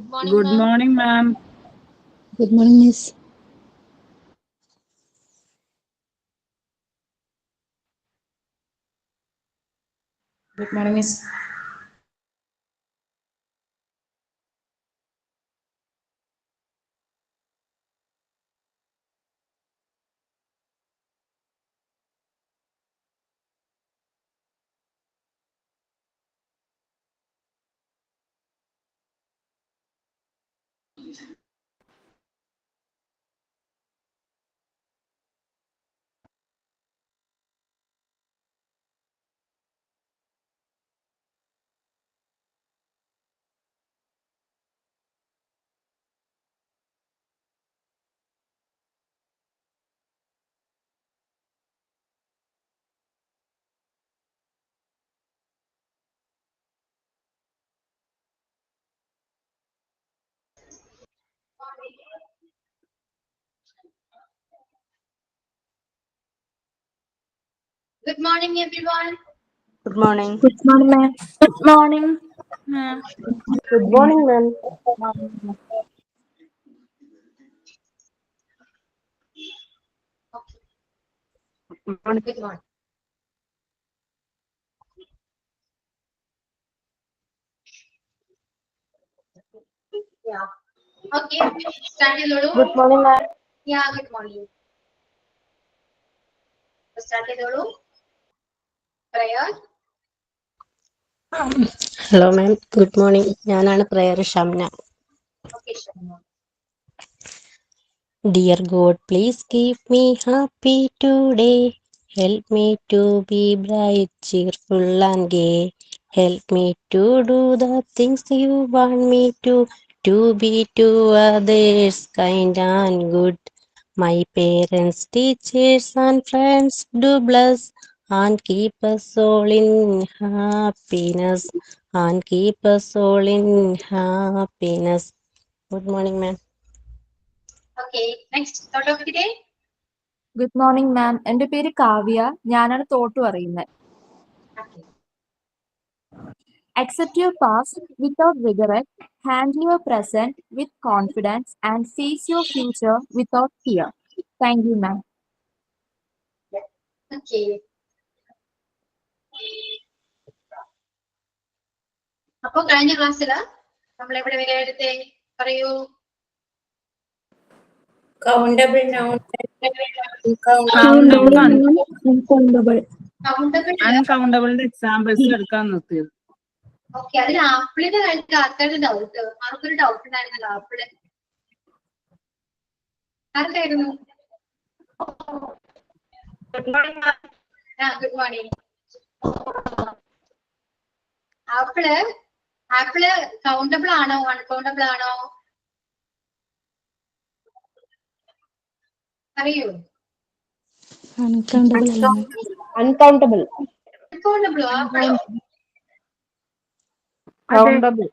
morning, Good ma'am. morning, ma'am. Good morning, Miss. Good morning, Miss. Good morning, everyone. Good morning. Good morning, ma'am. Good morning, ma'am. Good morning, ma'am. Good morning. Good morning. Yeah. Okay. Start ചെയ്തോളൂ. Good morning, ma'am. Yeah, good morning. Start ചെയ്തോളൂ. Prayer. Hello, ma'am. Good morning. ഞാനാണ് prayer Shamna. Okay, sure. Dear God, please keep me happy today. Help me to be bright, cheerful and gay. Help me to do the things you want me to be to others kind and good. My parents, teachers and friends do bless and keep us all in happiness and keep us all in happiness. Good morning, ma'am. Okay. Next thought of the day. Good morning, ma'am. എൻ്റെ പേര് കാവ്യ. ഞാനാണ് thought പറയുന്നത്. Okay. Accept your past without regret, handle your present with confidence, and face your future without fear. Thank you, ma'am. Okay. അപ്പൊ കഴിഞ്ഞ ക്ലാസ്സിൽ നമ്മൾ എവിടെ വരെ എടുത്തേ പറയൂ. Countable noun. Countable, Uncountable. Countable. uncountable examples എടുക്കാൻ നിർത്തിയത്. ഓക്കെ, അതിൽ ആപ്പിളിന്റെ കാര്യത്തിൽ ആർക്കാരുടെ ഡൗട്ട്? ആർക്കൊരു ഡൗട്ട് ഉണ്ടായിരുന്നല്ലോ ആപ്പിള്? ആർക്കായിരുന്നു? Good morning, ma'am. Good morning. Apple countable ആണോ അൺകൗണ്ടബിൾ ആണോ അറിയൂ? Uncountable. Uncountable. അൺകൗണ്ടബിളോ ആപ്പിളോ? Countable.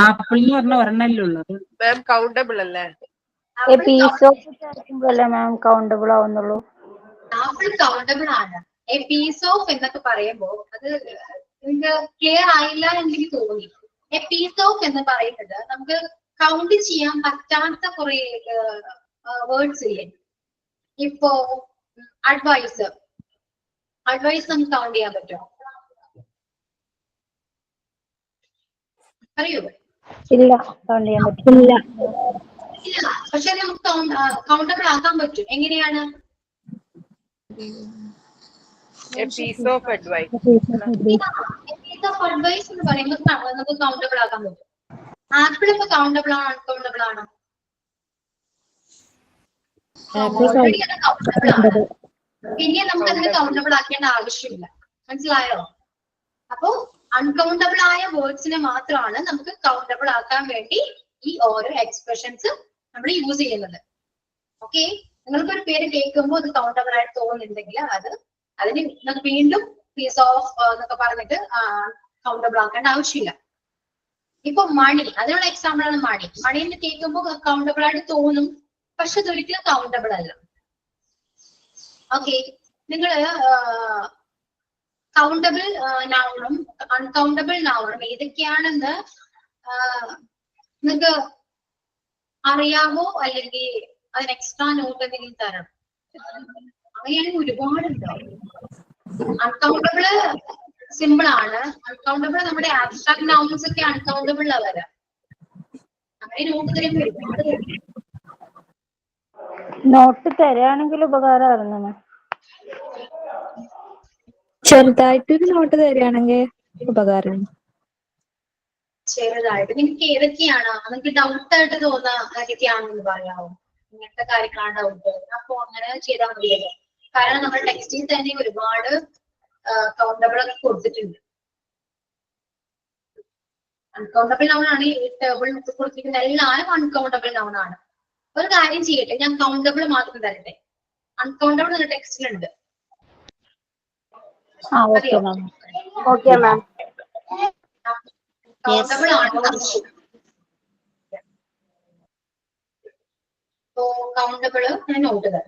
ആപ്പിൾ എന്ന് പറഞ്ഞ ഒരെണ്ണല്ലേ ഉള്ളത്. Ma'am, countable അല്ലേ? A piece of ചേർക്കുമ്പോഴല്ലേ മാം കൗണ്ടബിൾ ആവുന്നുള്ളൂ. ആപ്പിൾ കൗണ്ടബിൾ ആണ്. എ പീസ് ഓഫ് എന്നൊക്കെ പറയുമ്പോ അത് നിങ്ങൾക്ക് ക്ലിയർ ആയില്ല എന്നെനിക്ക് തോന്നി. എ പീസ് ഓഫ് എന്ന് പറയുന്നത് നമുക്ക് കൗണ്ട് ചെയ്യാൻ പറ്റാത്ത കുറെ വേർഡ്സ് ഇല്ലേ? ഇപ്പോ അഡ്വൈസ് നമുക്ക് കൗണ്ട് ചെയ്യാൻ പറ്റുമോ? അറിയോ? ഇല്ല, കൗണ്ട് ചെയ്യാൻ പറ്റില്ല. ഇല്ല, പക്ഷെ നമുക്ക് കൗണ്ടബിൾ ആക്കാൻ പറ്റും. എങ്ങനെയാണ്? A piece of advice. Advice എന്ന് പറയുമ്പോൾ നമുക്ക് കൗണ്ടബിൾ ആക്കാൻ പറ്റും. ആപ്പിൾ ഇപ്പൊ കൗണ്ടബിൾ ആണോ അൺകൗണ്ടബിൾ ആണോ? ഓൾറെഡി അത് കൗണ്ടബിൾ ആണ്. പിന്നെ നമുക്ക് അതിന് കൗണ്ടബിൾ ആക്കേണ്ട ആവശ്യമില്ല. മനസ്സിലായോ? അപ്പോ അൺകൗണ്ടബിൾ ആയ വേർഡ്സിനെ മാത്രമാണ് നമുക്ക് കൗണ്ടബിൾ ആക്കാൻ വേണ്ടി ഈ ഓരോ എക്സ്പ്രഷൻസ് നമ്മൾ യൂസ് ചെയ്യുന്നത്. ഓക്കെ, നിങ്ങൾക്ക് ഒരു പേര് കേൾക്കുമ്പോൾ അത് കൗണ്ടബിൾ ആയിട്ട് തോന്നുന്നുണ്ടെങ്കിൽ അതിന് നമുക്ക് വീണ്ടും പീസ് ഓഫ് എന്നൊക്കെ പറഞ്ഞിട്ട് കൗണ്ടബിൾ ആക്കേണ്ട ആവശ്യമില്ല. ഇപ്പൊ മണി, അതിനുള്ള എക്സാമ്പിൾ ആണ് മണി. മണീന്ന് കേൾക്കുമ്പോൾ കൗണ്ടബിൾ ആയിട്ട് തോന്നും, പക്ഷെ അതൊരിക്കലും കൗണ്ടബിൾ അല്ല. ഓക്കെ, നിങ്ങള് കൗണ്ടബിൾ നൗണും അൺകൗണ്ടബിൾ നൗണും ഏതൊക്കെയാണെന്ന് നിങ്ങൾക്ക് അറിയാമോ അല്ലെങ്കിൽ അതിന് എക്സ്ട്രാ നോട്ട് എന്തെങ്കിലും തരണം? അങ്ങനെയാണെങ്കിൽ ഒരുപാടുണ്ടാവും. അൺകൗണ്ടബിള് സിമ്പിൾ ആണ്. അൺകൗണ്ടബിൾ നമ്മുടെ ആബ്സ്ട്രാക്ട് നൗൺസ് ഒക്കെ അൺകൗണ്ടബിൾ വരാം. അങ്ങനെ നോട്ട് തരുമ്പോൾ ഒരുപാട് നോട്ട് തരാണെങ്കിൽ ഉപകാരമായിരുന്നു. ചെറുതായിട്ടൊരു നോട്ട് തരികയാണെങ്കിൽ ഉപകാരം. ചെറുതായിട്ട് നിങ്ങൾക്ക് ഏതൊക്കെയാണ് നിങ്ങൾക്ക് ഡൗട്ട് ആയിട്ട് തോന്നുന്ന ഏതൊക്കെയാണെന്ന് പറയാമോ? ഇങ്ങനത്തെ കാര്യങ്ങളാണ് ഡൗട്ട്. അപ്പൊ അങ്ങനെ ചെയ്താൽ മതിയല്ലോ. കാരണം നമ്മുടെ ടെക്സ്റ്റിൽ തന്നെ ഒരുപാട് കൗണ്ടബിൾ ഒക്കെ കൊടുത്തിട്ടുണ്ട്. അൺകൗണ്ടബിൾ നൗൺ ആണ് ഈ ടേബിൾ കൊടുത്തിരിക്കുന്ന എല്ലാവരും അൺകൗണ്ടബിൾ നൗൺ ആണ്. ഒരു കാര്യം ചെയ്യട്ടെ, ഞാൻ കൗണ്ടബിൾ മാത്രം തരട്ടെ. അൺകൗണ്ടബിൾ എന്ന ടെക്സ്റ്റിലുണ്ട്. Okay ma'am. കൗണ്ടബിൾ ആണ്. കൗണ്ടബിൾ ഞാൻ നോട്ട് തരാം.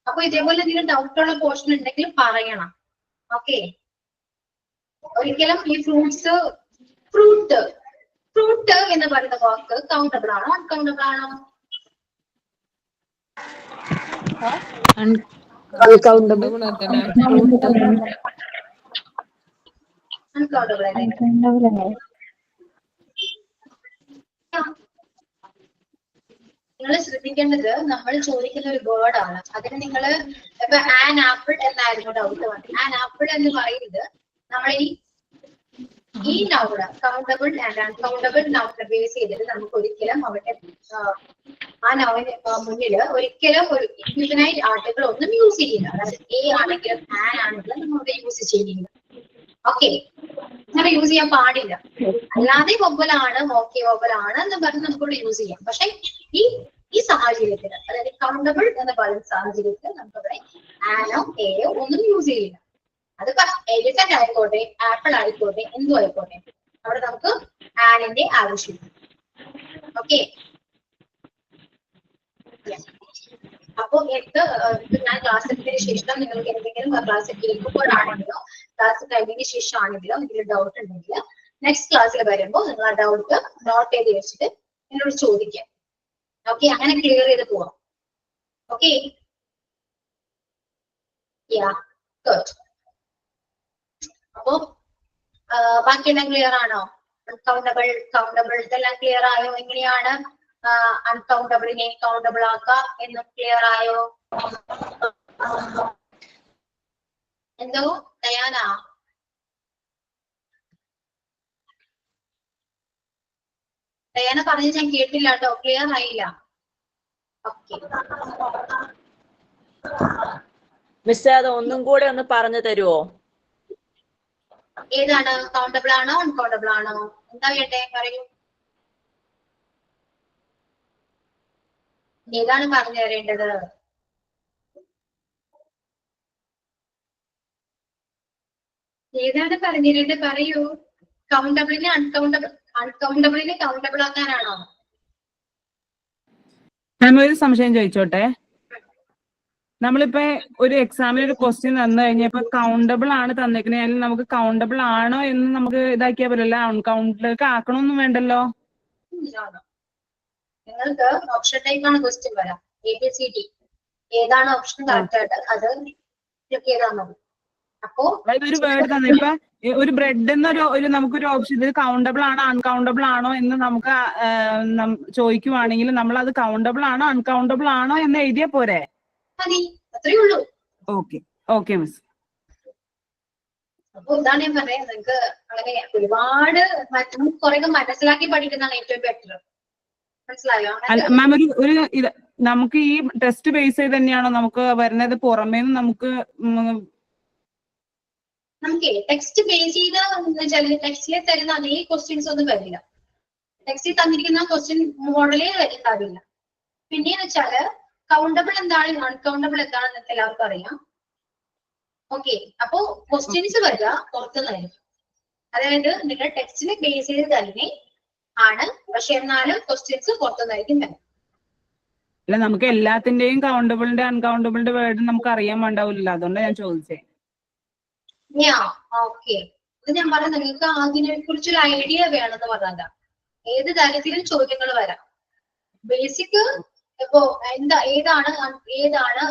അപ്പൊ ഇതേപോലെ എന്തെങ്കിലും ഡൗട്ടുള്ള പോർഷൻ ഉണ്ടെങ്കിൽ പറയണം. ഓക്കെ. ഒരിക്കലും ഈ ഫ്രൂട്ട് എന്ന് പറയുന്ന വാക്ക് കൗണ്ടബിൾ ആണോ അൺകൗണ്ടബിൾ ആണോ? അൺകൗണ്ടബിൾ അൺകൗണ്ടബിൾ അല്ലേ? നിങ്ങൾ ശ്രദ്ധിക്കേണ്ടത് നമ്മൾ ചോദിക്കുന്ന ഒരു വേർഡ് ആണ്. അതിന് നിങ്ങൾ ഇപ്പൊ ആൻ ആപ്പിൾ എന്നായിരുന്നു ഡൗട്ട് വന്നത്. ആൻ ആപ്പിൾ എന്ന് പറയുന്നത് നമ്മൾ ഈ noun countable and uncountable noun base ചെയ്തിട്ട് നമുക്ക് ഒരിക്കലും അവിടെ ആ നൗവിന് മുന്നിൽ ഒരിക്കലും ഒരു ഇൻഡിഫിനൈറ്റ് ആർട്ടിക്കിൾ ഒന്നും യൂസ് ചെയ്യില്ല. അതായത് എ ആണെങ്കിലും ആൻ ആണെങ്കിലും നമുക്ക് യൂസ് ചെയ്യില്ല. ഓക്കെ, അങ്ങനെ യൂസ് ചെയ്യാൻ പാടില്ല. അല്ലാതെ വൊവലാണ് ഓക്കെ വൊവലാണ് എന്ന് പറഞ്ഞ് നമുക്കിവിടെ യൂസ് ചെയ്യാം. പക്ഷെ ഈ സാഹചര്യത്തിൽ അതായത് കൗണ്ടബിൾ എന്ന് പറയുന്ന സാഹചര്യത്തിൽ നമുക്കവിടെ ആനോ എയോ ഒന്നും യൂസ് ചെയ്യില്ല. അത് എലിഫന്റ് ആയിക്കോട്ടെ ആപ്പിൾ ആയിക്കോട്ടെ എന്തും ആയിക്കോട്ടെ അവിടെ നമുക്ക് ആനിന്റെ ആവശ്യമില്ല. ഓക്കെ, അപ്പൊ ഞാൻ ക്ലാസ് എടുത്തതിന് ശേഷം നിങ്ങൾക്ക് എന്തെങ്കിലും ക്ലാസ് കേൾക്കുമ്പോഴാണെങ്കിലോ ക്ലാസ് കഴിഞ്ഞതിന് ശേഷം ആണെങ്കിലോ എന്തെങ്കിലും ഡൗട്ട് ഉണ്ടെങ്കിൽ നെക്സ്റ്റ് ക്ലാസ്സിൽ വരുമ്പോൾ നിങ്ങൾ ആ ഡൗട്ട് നോട്ട് ചെയ്ത് വെച്ചിട്ട് എന്നോട് ചോദിക്കാം. ഓക്കെ, അങ്ങനെ ക്ലിയർ ചെയ്ത് പോവാം. Okay, good. അപ്പോ ബാക്കിയെല്ലാം ക്ലിയർ ആണോ? കൗണ്ടബിൾ ഇതെല്ലാം ക്ലിയർ ആയോ? എങ്ങനെയാണ് അൺകൗണ്ടബിളിനെ കൗണ്ടബിൾ ആക്കുക എന്ന് ക്ലിയർ ആയോ? എന്തോ ഡയാന പറഞ്ഞത് ഞാൻ കേട്ടില്ല കേട്ടോ, ക്ലിയർ ആയില്ല. ഓക്കെ മിസ് അത് ഒന്നും കൂടെ ഒന്ന് പറഞ്ഞു തരുമോ? ഏതാണ് കൗണ്ടബിൾ ആണോ അൺകൗണ്ടബിൾ ആണോ? എന്താ വേണ്ടേ പറയൂ. ഏതാണ് പറഞ്ഞു തരേണ്ടത്? ഏതാണ് പറഞ്ഞു തരേണ്ടത് പറയൂ. കൗണ്ടബിളിനെ അൺകൗണ്ടബിളിനെ കൗണ്ടബിൾ ആക്കാനാണോ? മാം ഒരു സംശയം ചോദിച്ചോട്ടെ. നമ്മളിപ്പോ ഒരു എക്സാമിന് ഒരു ക്വസ്റ്റ്യൻ തന്നു കഴിഞ്ഞപ്പോ കൗണ്ടബിൾ ആണ് തന്നേക്കണേ, നമുക്ക് കൗണ്ടബിൾ ആണോ എന്ന് നമുക്ക് ഇതാക്കിയാ പറ്റില്ല, അൺകൗണ്ടബിൾക്ക് ആക്കണമൊന്നും വേണ്ടല്ലോ. നിങ്ങൾക്ക് ഓപ്ഷൻ ടൈപ്പ് ആണ് ക്വസ്റ്റ്യൻ വരാം. ABCD ഏതാണ് ഓപ്ഷൻ കറക്റ്റ് ആയിട്ട് അത് ക്ലിക്ക് ചെയ്താൽ മതി. അപ്പോ അതായത് ഒരു വേർഡ് തന്നെ ഇപ്പൊ ഒരു ബ്രെഡ് എന്നൊരു നമുക്കൊരു ഓപ്ഷൻ ഇത് കൗണ്ടബിൾ ആണോ അൺകൗണ്ടബിൾ ആണോ എന്ന് നമുക്ക് ചോദിക്കുവാണെങ്കിൽ നമ്മൾ അത് കൗണ്ടബിൾ ആണോ അൺകൗണ്ടബിൾ ആണോ എന്ന് എഴുതിയാ പോരെ? മതി, അത്രേ ഉള്ളൂ. Okay miss. അപ്പൊ ഇതാണ് ഞാൻ പറയാം, നിങ്ങൾക്ക് അങ്ങനെ ഒരുപാട് കുറെ മനസ്സിലാക്കി പഠിക്കുന്നതാണ് ഏറ്റവും ബെറ്റർ. മനസ്സിലായോ? മാം ഒരു നമുക്ക് ഈ ടെസ്റ്റ് ബേസ് ചെയ്ത് തന്നെയാണോ നമുക്ക് വരുന്നത്? പുറമേ നമുക്ക് ടെക്സ്റ്റ് ബേസ് ചെയ്ത ടെക്സ്റ്റിലെ തരുന്ന അതേ ക്വസ്റ്റ്യൻസ് ഒന്നും വരില്ല. ടെക്സ്റ്റിൽ തന്നിരിക്കുന്ന ക്വസ്റ്റ്യൻ മോഡലേ ഉണ്ടാവില്ല. പിന്നെന്ന് വെച്ചാല് കൗണ്ടബിൾ എന്താണ് അൺകൗണ്ടബിൾ എന്താണെന്ന് എല്ലാവർക്കും അറിയാം. ഓക്കെ, അപ്പോ ക്വസ്റ്റ്യൻസ് വരിക പുറത്തുനിന്നായിരിക്കും. അതായത് നിങ്ങളുടെ ടെക്സ്റ്റിനെ ബേസ് ചെയ്ത് തന്നെ ആണ്, പക്ഷെ എന്നാലും ക്വസ്റ്റ്യൻസ് പുറത്തുനിന്നായിരിക്കും വരിക. അല്ല, നമുക്ക് എല്ലാത്തിന്റെയും കൗണ്ടബിളിന്റെ അൺകൗണ്ടബിളിന്റെ വേർഡ് നമുക്ക് അറിയാൻ വേണ്ടാവില്ല, അതുകൊണ്ടാണ് ഞാൻ ചോദിച്ചേ. ഓക്കെ, ഇത് ഞാൻ പറഞ്ഞ നിങ്ങൾക്ക് അതിനെ കുറിച്ചൊരു ഐഡിയ വേണമെന്ന് പറഞ്ഞതാ. ഏത് തരത്തിലും ചോദ്യങ്ങൾ വരാം. ബേസിക് ഇപ്പോ ഏതാണ്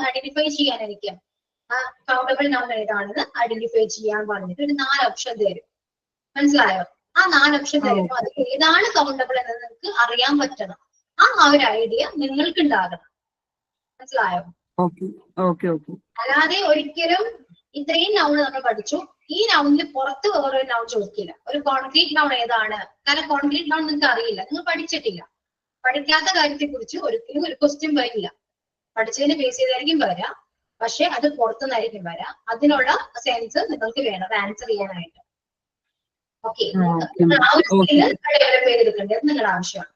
ഐഡന്റിഫൈ ചെയ്യാൻ എനിക്ക് കൗണ്ടബിൾ നൗൺ ഏതാണെന്ന് ഐഡന്റിഫൈ ചെയ്യാൻ പറഞ്ഞിട്ട് ഒരു 4 ഓപ്ഷൻ തരും. മനസ്സിലായോ? ആ 4 ഓപ്ഷൻ തരുമ്പോൾ അത് ഏതാണ് കൗണ്ടബിൾ എന്ന് നിങ്ങൾക്ക് അറിയാൻ പറ്റണം. ആ ഒരു ഐഡിയ നിങ്ങൾക്ക് ഉണ്ടാകണം. മനസ്സിലായോ? അല്ലാതെ ഒരിക്കലും ഇത്രയും നൗൺ നമ്മൾ പഠിച്ചു, ഈ നൗണിന് പുറത്ത് വേറൊരു നൗൺ ചോദിക്കില്ല. ഒരു കോൺക്രീറ്റ് നൗൺ ഏതാണ്? കാരണം കോൺക്രീറ്റ് നൗൺ നിങ്ങൾക്ക് അറിയില്ല, നിങ്ങൾ പഠിച്ചിട്ടില്ല. പഠിക്കാത്ത കാര്യത്തെ കുറിച്ച് ഒരിക്കലും ഒരു ക്വസ്റ്റ്യൻ വരില്ല. പഠിച്ചതിന് ബേസ് ചെയ്തായിരിക്കും വരാം, പക്ഷെ അത് പുറത്തുനിന്നായിരിക്കും വരാം. അതിനുള്ള സെൻസ് നിങ്ങൾക്ക് വേണം ആൻസർ ചെയ്യാനായിട്ട്. ഓക്കെ, ആ ഒരു സ്കില്ല് ഡെവലപ്പ് ചെയ്തെടുക്കേണ്ടത് നിങ്ങളുടെ ആവശ്യമാണ്.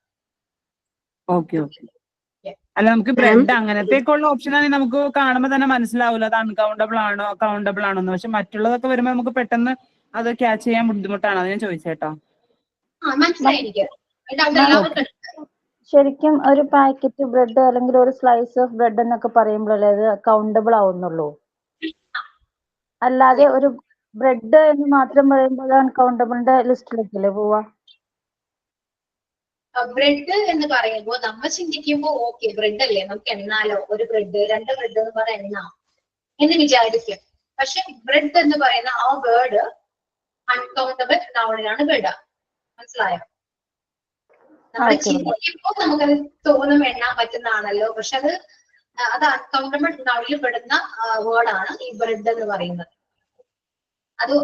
അല്ല, നമുക്ക് ബ്രെഡ് അങ്ങനത്തേക്കുള്ള ഓപ്ഷൻ ആണെങ്കിൽ നമുക്ക് കാണുമ്പോൾ തന്നെ മനസ്സിലാവില്ല അത് അൺകൗണ്ടബിൾ ആണോ കൗണ്ടബിൾ ആണോ എന്ന്. പക്ഷെ മറ്റുള്ളതൊക്കെ വരുമ്പോൾ നമുക്ക് പെട്ടെന്ന് അത് ക്യാച്ച് ചെയ്യാൻ ബുദ്ധിമുട്ടാണ്. അത് ഞാൻ ചോദിച്ചേട്ടോ. ശരിക്കും ഒരു പാക്കറ്റ് ബ്രെഡ് അല്ലെങ്കിൽ ഒരു സ്ലൈസ് ഓഫ് ബ്രെഡ് എന്നൊക്കെ പറയുമ്പോഴല്ലേ അത് കൗണ്ടബിൾ ആവുന്നുള്ളൂ. അല്ലാതെ ഒരു ബ്രെഡ് എന്ന് മാത്രം പറയുമ്പോൾ അത് അൺകൗണ്ടബിളിന്റെ ലിസ്റ്റിലേക്കല്ലേ പോവാ? ബ്രെഡ് എന്ന് പറയുമ്പോൾ നമ്മൾ ചിന്തിക്കുമ്പോ ഓക്കെ ബ്രെഡ് അല്ലേ, നമുക്ക് എണ്ണാലോ, ഒരു ബ്രെഡ് 2 ബ്രെഡ് എന്ന് പറഞ്ഞ എണ്ണാം എന്ന് വിചാരിക്കും. പക്ഷെ ബ്രെഡ് എന്ന് പറയുന്ന ആ വേർഡ് അൺകൗണ്ടബിൾ നൗണിലാണ് പെടുക. മനസ്സിലായോ? നമ്മൾ ചിന്തിക്കുമ്പോൾ നമുക്കത് തോന്നും എണ്ണാൻ പറ്റുന്നതാണല്ലോ, പക്ഷെ അത് അൺകൗണ്ടബിൾ നൗണിൽ പെടുന്ന വേർഡാണ് ഈ ബ്രെഡ് എന്ന് പറയുന്നത്.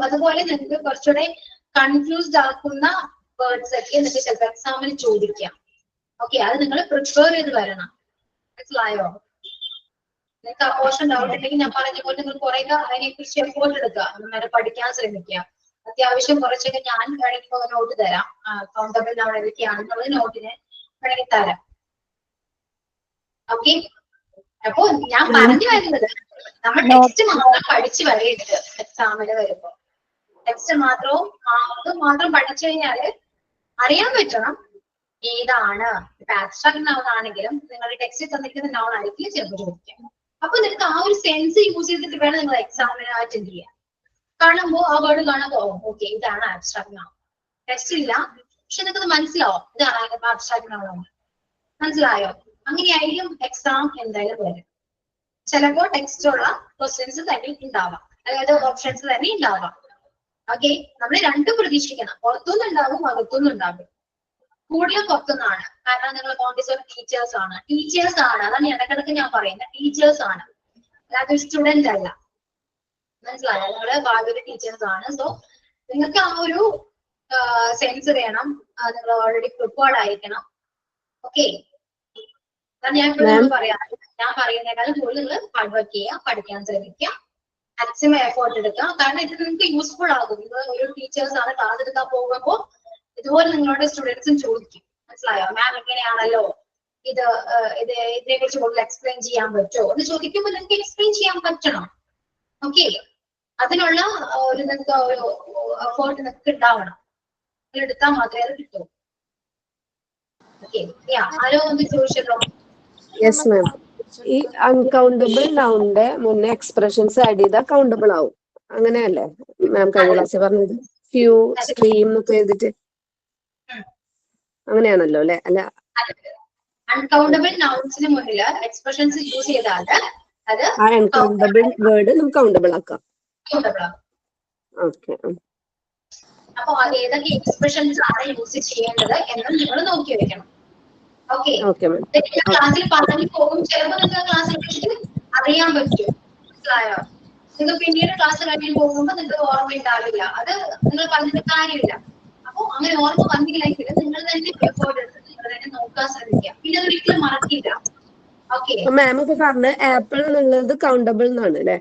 അതുപോലെ നിങ്ങൾക്ക് കുറച്ചുകൂടെ കൺഫ്യൂസ്ഡ് ആക്കുന്ന വേർഡ്സ് ഒക്കെ നിങ്ങൾക്ക് ചിലപ്പോൾ എക്സാമിന് ചോദിക്കാം. ഓക്കെ, അത് നിങ്ങൾ പ്രിപ്പയർ ചെയ്ത് വരണം. മനസ്സിലായോ? നിങ്ങൾക്ക് ആ പോർഷൻ ഡൗട്ട് ഉണ്ടെങ്കിൽ ഞാൻ പറഞ്ഞ പോലെ നിങ്ങൾ കുറെ അതിനെ കുറിച്ച് എഫോർട്ട് എടുക്കുക, നന്നായിട്ട് പഠിക്കാൻ ശ്രമിക്കുക. അത്യാവശ്യം കുറച്ചൊക്കെ ഞാൻ വേണമെങ്കിൽ നോട്ട് തരാം, കൗണ്ടബിൾ നൗൺ ഏതൊക്കെയാണെന്നുള്ളത് നോട്ടിന് വേണമെങ്കിൽ തരാം. ഓക്കെ, അപ്പൊ ഞാൻ പറഞ്ഞു വരുന്നത് നമ്മൾ ടെക്സ്റ്റ് മാത്രം പഠിച്ചു വരരുത്. എക്സാമിന് വരുമ്പോ ടെക്സ്റ്റ് മാത്രം പഠിച്ചു കഴിഞ്ഞാല് അറിയാൻ പറ്റണം ഏതാണ്. ഇപ്പൊ ആബ്സ്ട്രാക്ട് നൗൺ ആണെങ്കിലും നിങ്ങളുടെ ടെക്സ്റ്റിൽ തന്നിരിക്കുന്ന നൗൺ ആയിരിക്കും ചിലപ്പോൾ ചോദിക്കാം. അപ്പൊ നിങ്ങൾക്ക് ആ ഒരു സെൻസ് യൂസ് ചെയ്തിട്ട് വേണം നിങ്ങൾ എക്സാമിന് അറ്റൻഡ് ചെയ്യാൻ. കാണുമ്പോ ആ വേർഡ് കാണുമ്പോ ഓക്കെ ഇതാണ് ആബ്സ്ട്രാക്ട് നൗൺ. ടെക്സ്റ്റ് ഇല്ല, പക്ഷെ നിങ്ങൾക്ക് മനസ്സിലാവും ഇതാണ് ആബ്സ്ട്രാക്ട് നൗൺ ആണ്. മനസ്സിലായോ? അങ്ങനെയായിരിക്കും എക്സാം എന്തായാലും വരും. ചിലപ്പോ ടെക്സ്റ്റ് ഉള്ള ക്വസ്റ്റ്യൻസ് തന്നെ ഉണ്ടാവാം, അതായത് ഓപ്ഷൻസ് തന്നെ ഉണ്ടാവാം. ഓക്കെ, നമ്മൾ രണ്ടും പ്രതീക്ഷിക്കണം. പുറത്തുനിന്ന് ഉണ്ടാകും, അകത്തുനിന്ന് ഉണ്ടാകും. കൂടുതലും പുറത്തുനിന്നാണ്, കാരണം നിങ്ങൾ മോണ്ടിസോറി ടീച്ചേഴ്സ് ആണ്. അതാണ് ഇടക്കിടക്ക് ഞാൻ പറയുന്നത്, ടീച്ചേഴ്സ് ആണ്, അല്ലാതെ ഒരു സ്റ്റുഡന്റ് അല്ല. മനസ്സിലായോ? നിങ്ങള് ഭാവിയുടെ ടീച്ചേഴ്സ് ആണ്. സോ നിങ്ങൾക്ക് ആ ഒരു സെൻസ് വേണം, നിങ്ങൾ ഓൾറെഡി പ്രിപ്പയർഡ് ആയിരിക്കണം. ഓക്കെ, ഞാൻ ഇപ്പോഴും പറയാം, ഞാൻ പറയുന്നതിനേക്കാളും കൂടുതൽ നിങ്ങൾ ഹാർഡ് വർക്ക് ചെയ്യുക, പഠിക്കാൻ ശ്രമിക്കുക, മാക്സിമം എഫോർട്ട് എടുക്കുക. കാരണം ഇത് നിങ്ങൾക്ക് യൂസ്ഫുൾ ആകും. നിങ്ങൾ ഒരു ടീച്ചേഴ്സ് ആണ്, ക്ലാസ് എടുക്കാൻ പോകുമ്പോൾ ഇതുപോലെ നിങ്ങളുടെ സ്റ്റുഡൻസും ചോദിക്കും. മനസ്സിലായോ? മാം എങ്ങനെയാണല്ലോ ഇതിനെ കുറിച്ച് കൂടുതൽ എക്സ്പ്ലെയിൻ ചെയ്യാൻ പറ്റുമോ എന്ന് ചോദിക്കുമ്പോൾ നിങ്ങൾക്ക് എക്സ്പ്ലെയിൻ ചെയ്യാൻ പറ്റണം. ഓക്കെ, അതിനുള്ള ഒരു നിങ്ങൾക്ക് ഒരു എഫോർട്ട് നിങ്ങൾക്ക് ഉണ്ടാവണം. എടുത്താൽ മാത്രമേ അത് കിട്ടൂ. ഓക്കെ, ആരോ ഒന്ന് ചോദിച്ചല്ലോ. യെസ് മാം, ഈ അൺകൗണ്ടബിൾ നൗണിന്റെ മുന്നേ എക്സ്പ്രഷൻസ് ആഡ് ചെയ്താൽ കൗണ്ടബിൾ ആവും, അങ്ങനെയല്ലേ മാം കഴിഞ്ഞ ക്ലാസ്സിൽ പറഞ്ഞത്? ഫ്യൂ, സ്ട്രീം എന്നൊക്കെ എഴുതിട്ട് അങ്ങനെയാണല്ലോ അല്ലെ? അല്ല, അൺകൗണ്ടബിൾ നൗൺസിന് മുന്നിൽ എക്സ്പ്രഷൻസ് യൂസ് ചെയ്താൽ അത് ആ അൺകൗണ്ടബിൾ വേർഡ് നമുക്ക് കൗണ്ടബിൾ ആക്കാം. കൗണ്ടബിൾ ആകും. ഓക്കെ, അപ്പൊ അത് ഏതൊക്കെ എക്സ്പ്രഷൻസ് ആണ് യൂസ് ചെയ്യേണ്ടത് എന്നും നിങ്ങൾ നോക്കി വെക്കണം. ഓക്കെ, ക്ലാസ്സിൽ പറഞ്ഞു പോകും, ചിലപ്പോൾ നിങ്ങൾക്ക് ക്ലാസ്സിൽ വെച്ചിട്ട് അറിയാൻ പറ്റും. മനസ്സിലായോ? നിങ്ങൾ പിന്നീട് ക്ലാസ് കഴിഞ്ഞ് പോകുമ്പോൾ നിങ്ങൾക്ക് ഓർമ്മ ഉണ്ടാവില്ല, അത് നിങ്ങൾ പറഞ്ഞിട്ട് കാര്യമില്ല. അപ്പൊ അങ്ങനെ ഓർമ്മ വന്നില്ലെങ്കിൽ നിങ്ങൾ തന്നെ എഫോർട്ട് എടുത്ത് നിങ്ങൾ തന്നെ നോക്കാൻ ശ്രമിക്കുക. പിന്നെ അതൊരിക്കലും മറക്കില്ല. ഓക്കെ, മാം ഇപ്പൊ പറഞ്ഞ ആപ്പിൾ എന്നുള്ളത് കൗണ്ടബിൾ എന്നാണ് അല്ലെ?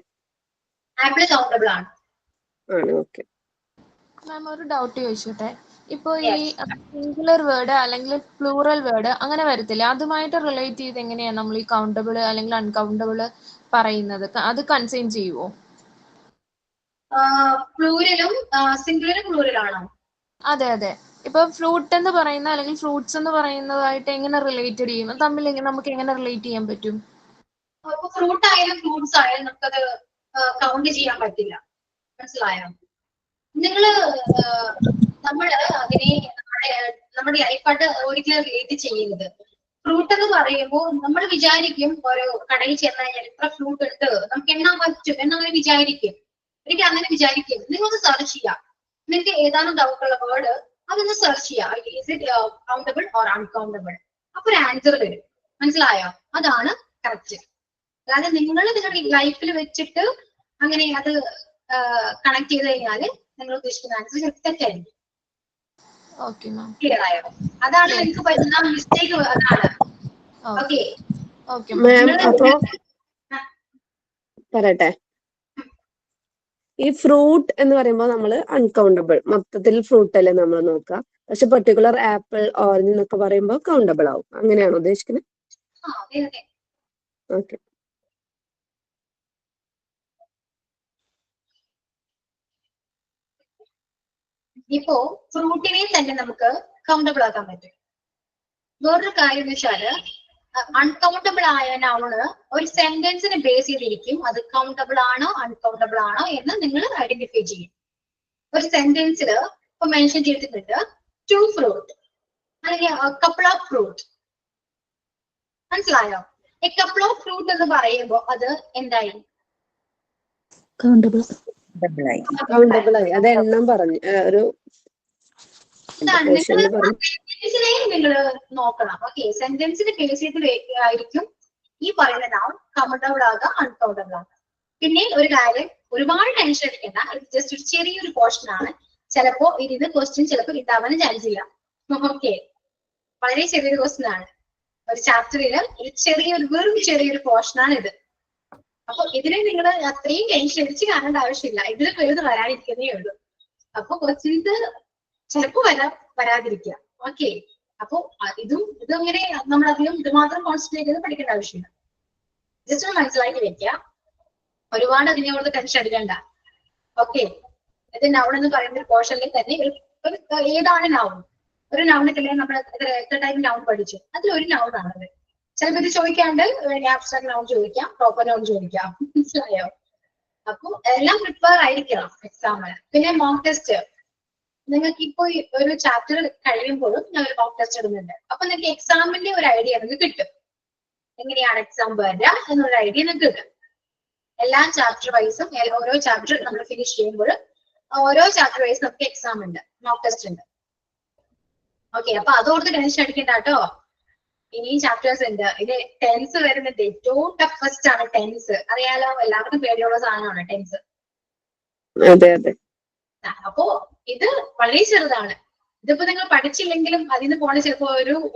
ആപ്പിൾ കൗണ്ടബിൾ ആണ്. ഓക്കെ മാം, ഒരു ഡൗട്ട് ചോദിച്ചോട്ടെ. ഇപ്പൊ ഈ സിംഗുലർ വേർഡ് അല്ലെങ്കിൽ പ്ലൂറൽ വേർഡ് അങ്ങനെ വരത്തില്ല, അതുമായിട്ട് റിലേറ്റ് ചെയ്ത് എങ്ങനെയാണ് നമ്മൾ ഈ കൗണ്ടബിൾ അല്ലെങ്കിൽ അൺകൗണ്ടബിൾ പറയുന്നത്? അത് കൺസൈൻ ചെയ്യുവോ? പ്ലൂരലും സിംഗുലറും പ്ലൂരലാണോ? അതെ. ഇപ്പൊ ഫ്രൂട്ട് എന്ന് പറയുന്ന അല്ലെങ്കിൽ ഫ്രൂട്ട്സ് എന്ന് പറയുന്നതായിട്ട് എങ്ങനെ റിലേറ്റഡ് ചെയ്യും? തമ്മിൽ നമുക്ക് എങ്ങനെ റിലേറ്റ് ചെയ്യാൻ പറ്റും? ഇപ്പൊ ഫ്രൂട്ട് ആയാലും ഫ്രൂട്ട്സ് ആയാലും നമുക്കത് കൗണ്ട് ചെയ്യാൻ പറ്റില്ല. മനസ്സിലായോ? നമ്മള് അതിനെ നമ്മുടെ ലൈഫായിട്ട് ഒരിക്കലും റിലേറ്റ് ചെയ്യുന്നത്. ഫ്രൂട്ട് എന്ന് പറയുമ്പോൾ നമ്മൾ വിചാരിക്കും ഓരോ കടയിൽ ചെന്ന് കഴിഞ്ഞാൽ ഇത്ര ഫ്രൂട്ട് ഉണ്ട് നമുക്ക് എണ്ണാൻ പറ്റും എന്നങ്ങനെ വിചാരിക്കും. എനിക്ക് അങ്ങനെ വിചാരിക്കും. നിങ്ങളൊന്ന് സെർച്ച് ചെയ്യാം. നിങ്ങൾക്ക് ഏതാനും ഡൗട്ടുള്ള വേർഡ് അതൊന്ന് സെർച്ച് ചെയ്യാം. Is it countable or uncountable? അപ്പൊ ഒരു ആൻസർ വരും. മനസ്സിലായോ? അതാണ് കറക്റ്റ്. അതായത് നിങ്ങൾ നിങ്ങളുടെ ലൈഫിൽ വെച്ചിട്ട് അങ്ങനെ അത് കണക്ട് ചെയ്ത് കഴിഞ്ഞാൽ നിങ്ങൾ ഉദ്ദേശിക്കുന്ന ആൻസർ തെറ്റായിരിക്കും. Okay ma'am. ക്ലിയർ ആയോ? അതാണ് എനിക്ക് പറ്റുന്ന മിസ്റ്റേക്ക്. അതാണ്. Okay okay ma'am. അപ്പോ പറയട്ടെ, ഈ ഫ്രൂട്ട് എന്ന് പറയുമ്പോൾ നമ്മൾ അൺകൗണ്ടബിൾ, മൊത്തത്തിൽ ഫ്രൂട്ട് അല്ലേ നമ്മൾ നോക്കുക. പക്ഷെ പെർട്ടിക്കുലർ ആപ്പിൾ, ഓറഞ്ച് എന്നൊക്കെ പറയുമ്പോൾ കൗണ്ടബിൾ ആവും. അങ്ങനെയാണോ ഉദ്ദേശിക്കുന്നത്? ഓക്കെ. ഇപ്പോ ഫ്രൂട്ടിനെ തന്നെ നമുക്ക് കൗണ്ടബിൾ ആക്കാൻ പറ്റും. വേറൊരു കാര്യം എന്ന് വെച്ചാല് അൺകൗണ്ടബിൾ ആയ നൗണ് ഒരു സെന്റൻസിനെ ബേസ് ചെയ്തിരിക്കും. അത് കൗണ്ടബിൾ ആണോ അൺകൗണ്ടബിൾ ആണോ എന്ന് നിങ്ങൾ ഐഡന്റിഫൈ ചെയ്യും. ഒരു സെന്റൻസിൽ ഇപ്പൊ മെൻഷൻ ചെയ്തിട്ടുണ്ട് ടു ഫ്രൂട്ട് അല്ലെങ്കിൽ കപ്പിൾ ഓഫ് ഫ്രൂട്ട്. മനസ്സിലായോ? ഈ കപ്പിൾ ഓഫ് ഫ്രൂട്ട് എന്ന് പറയുമ്പോൾ അത് എന്തായി? കൗണ്ടബിൾ ആയി. അത് എണ്ണം പറഞ്ഞു ഒരു സെന്റൻസിനെയും നിങ്ങൾ നോക്കണം. ഓക്കെ, സെന്റൻസിന് ബേസ് ചെയ്ത് ആയിരിക്കും ഈ പറയുന്ന നൗൺ കൗണ്ടബിൾ ആകുക അൺകൗണ്ടബിൾ ആകുക. പിന്നെ ഒരു കാര്യം, ഒരുപാട് ടെൻഷൻ എടുക്കേണ്ട. ഇത് ജസ്റ്റ് ഒരു ചെറിയൊരു പോർഷൻ ആണ്. ചിലപ്പോ ഇത് ക്വസ്റ്റ്യൻ ചിലപ്പോൾ ഉണ്ടാവാനും ചാൻസ് ഇല്ല. ഓക്കെ, വളരെ ചെറിയൊരു ക്വസ്റ്റ്യൻ ആണ്. ഒരു ചാപ്റ്ററില് വെറും ചെറിയൊരു പോർഷൻ ആണ് ഇത്. അപ്പൊ ഇതിനെ നിങ്ങൾ അത്രയും ടെൻഷൻ അടിച്ച് കാണേണ്ട ആവശ്യമില്ല. ഇതിൽ പേര് വരാനിരിക്കുന്നേ ഉള്ളൂ. അപ്പൊ ക്വസ്റ്റ്യൻസ് ചിലപ്പോ വരാതിരിക്കുക. ഓക്കെ, അപ്പൊ ഇതങ്ങനെ നമ്മളധികം ഇത് മാത്രം കോൺസെൻട്രേറ്റ് ചെയ്ത് പഠിക്കേണ്ട ആവശ്യമില്ല. ജസ്റ്റ് ഒന്ന് മനസ്സിലാക്കി വെക്കുക. ഒരുപാട് അതിനോട് ടെൻഷൻ അടിക്കണ്ട. ഓക്കെ, ഇത് നൗൺ എന്ന് പറയുന്ന ഒരു പോർഷനിൽ തന്നെ ഏതാണ് നൗൺ? ഒരു നൗണിക്കല്ലേ നമ്മൾ എത്ര ടൈം നൗൺ പഠിച്ചു? അതിലൊരു നൗൺ ആണത്. ചിലപ്പോൾ ഇത് ചോദിക്കാണ്ട് ആബ്സ്ട്രാക്ട് നൗൺ ചോദിക്കാം, പ്രോപ്പർ നൗൺ ചോദിക്കാം. മനസ്സിലായോ? അപ്പൊ എല്ലാം പ്രിപ്പയർ ആയിരിക്കണം എക്സാമിന്. പിന്നെ മോക്ക് ടെസ്റ്റ് നിങ്ങൾക്ക് ഇപ്പൊ ഒരു ചാപ്റ്റർ കഴിയുമ്പോഴും ഞാൻ ഒരു മോക്ക് ടെസ്റ്റ് ഇടുന്നുണ്ട്. അപ്പൊ നിങ്ങൾക്ക് എക്സാമിന്റെ ഒരു ഐഡിയ നിങ്ങൾക്ക് കിട്ടും. എങ്ങനെയാണ് എക്സാം വരിക എന്നൊരു ഐഡിയ നിങ്ങൾക്ക് കിട്ടും. എല്ലാ ചാപ്റ്റർ വൈസും ഓരോ ചാപ്റ്റർ നമ്മൾ ഫിനിഷ് ചെയ്യുമ്പോൾ ഓരോ ചാപ്റ്റർ വൈസ് നമുക്ക് എക്സാം ഉണ്ട്, മോക്ക് ടെസ്റ്റ് ഉണ്ട്. ഓക്കെ, അപ്പൊ അതോർത്ത് ടെൻഷൻ അടിക്കണ്ട കേട്ടോ. ഇനിയും ചാപ്റ്റേഴ്സ് ഉണ്ട്. ഇത് ടെൻസ് വരുന്നത് ഏറ്റവും ടഫസ്റ്റ് ആണ്. ടെൻസ് അറിയാലോ, എല്ലാവർക്കും പേടിയുള്ള സാധനമാണ് ടെൻസ്. അതെ അതെ. അപ്പോ ഇത് വളരെ ചെറുതാണ്. ഇതിപ്പോ നിങ്ങൾ പഠിച്ചില്ലെങ്കിലും അതിൽ നിന്ന് പോണ ചിലപ്പോ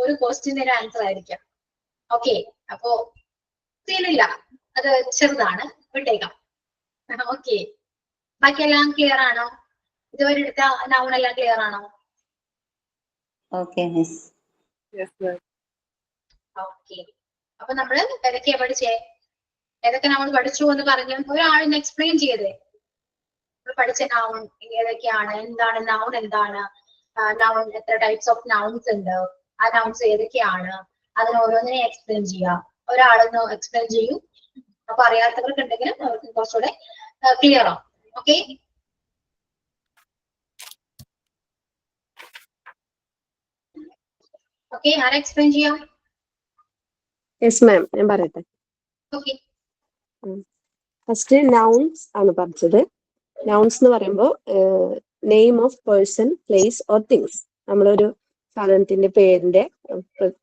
ഒരു ക്വസ്റ്റ്യന്റെ ഒരു ആൻസർ ആയിരിക്കാം. ഓക്കെ, അപ്പോ സീനില്ല, അത് ചെറുതാണ്, വിട്ടേക്കാം. ഓക്കെ, ബാക്കിയെല്ലാം ക്ലിയർ ആണോ? ഇതുവരെ എടുത്ത നൗൺ എല്ലാം ക്ലിയർ ആണോ? Okay miss. ഓക്കെ, അപ്പൊ നമ്മള് ഏതൊക്കെയാ പഠിച്ചേ? ഏതൊക്കെ നൗൺ പഠിച്ചു എന്ന് പറഞ്ഞു ഒരാളിന്ന് എക്സ്പ്ലെയിൻ ചെയ്തേ. നമ്മൾ പഠിച്ച നൗൺ ഏതൊക്കെയാണ്, എന്താണ് നൗൺ, എന്താണ് നൗൺ, എത്ര ടൈപ്സ് ഓഫ് നൗൺസ് ഉണ്ട്, ആ നൗൺസ് ഏതൊക്കെയാണ്, അതിന് ഓരോന്നിനെ എക്സ്പ്ലെയിൻ ചെയ്യുക. ഒരാളൊന്ന് എക്സ്പ്ലെയിൻ ചെയ്യൂ. അപ്പൊ അറിയാത്തവർക്ക് ഉണ്ടെങ്കിലും അവർക്ക് കുറച്ചുകൂടെ ക്ലിയർ ആവും. ഓക്കെ, ഓക്കെ, ആരാ എക്സ്പ്ലെയിൻ ചെയ്യാം? യെസ് മാം, ഞാൻ പറയട്ടെ. ഓക്കെ, ഫസ്റ്റ് നൗൺസ് ആണ് പഠിച്ചത്. നൗൺസ് എന്ന് പറയുമ്പോൾ name of person, place or things. നമ്മളൊരു സാധനത്തിന്റെ പേരിന്റെ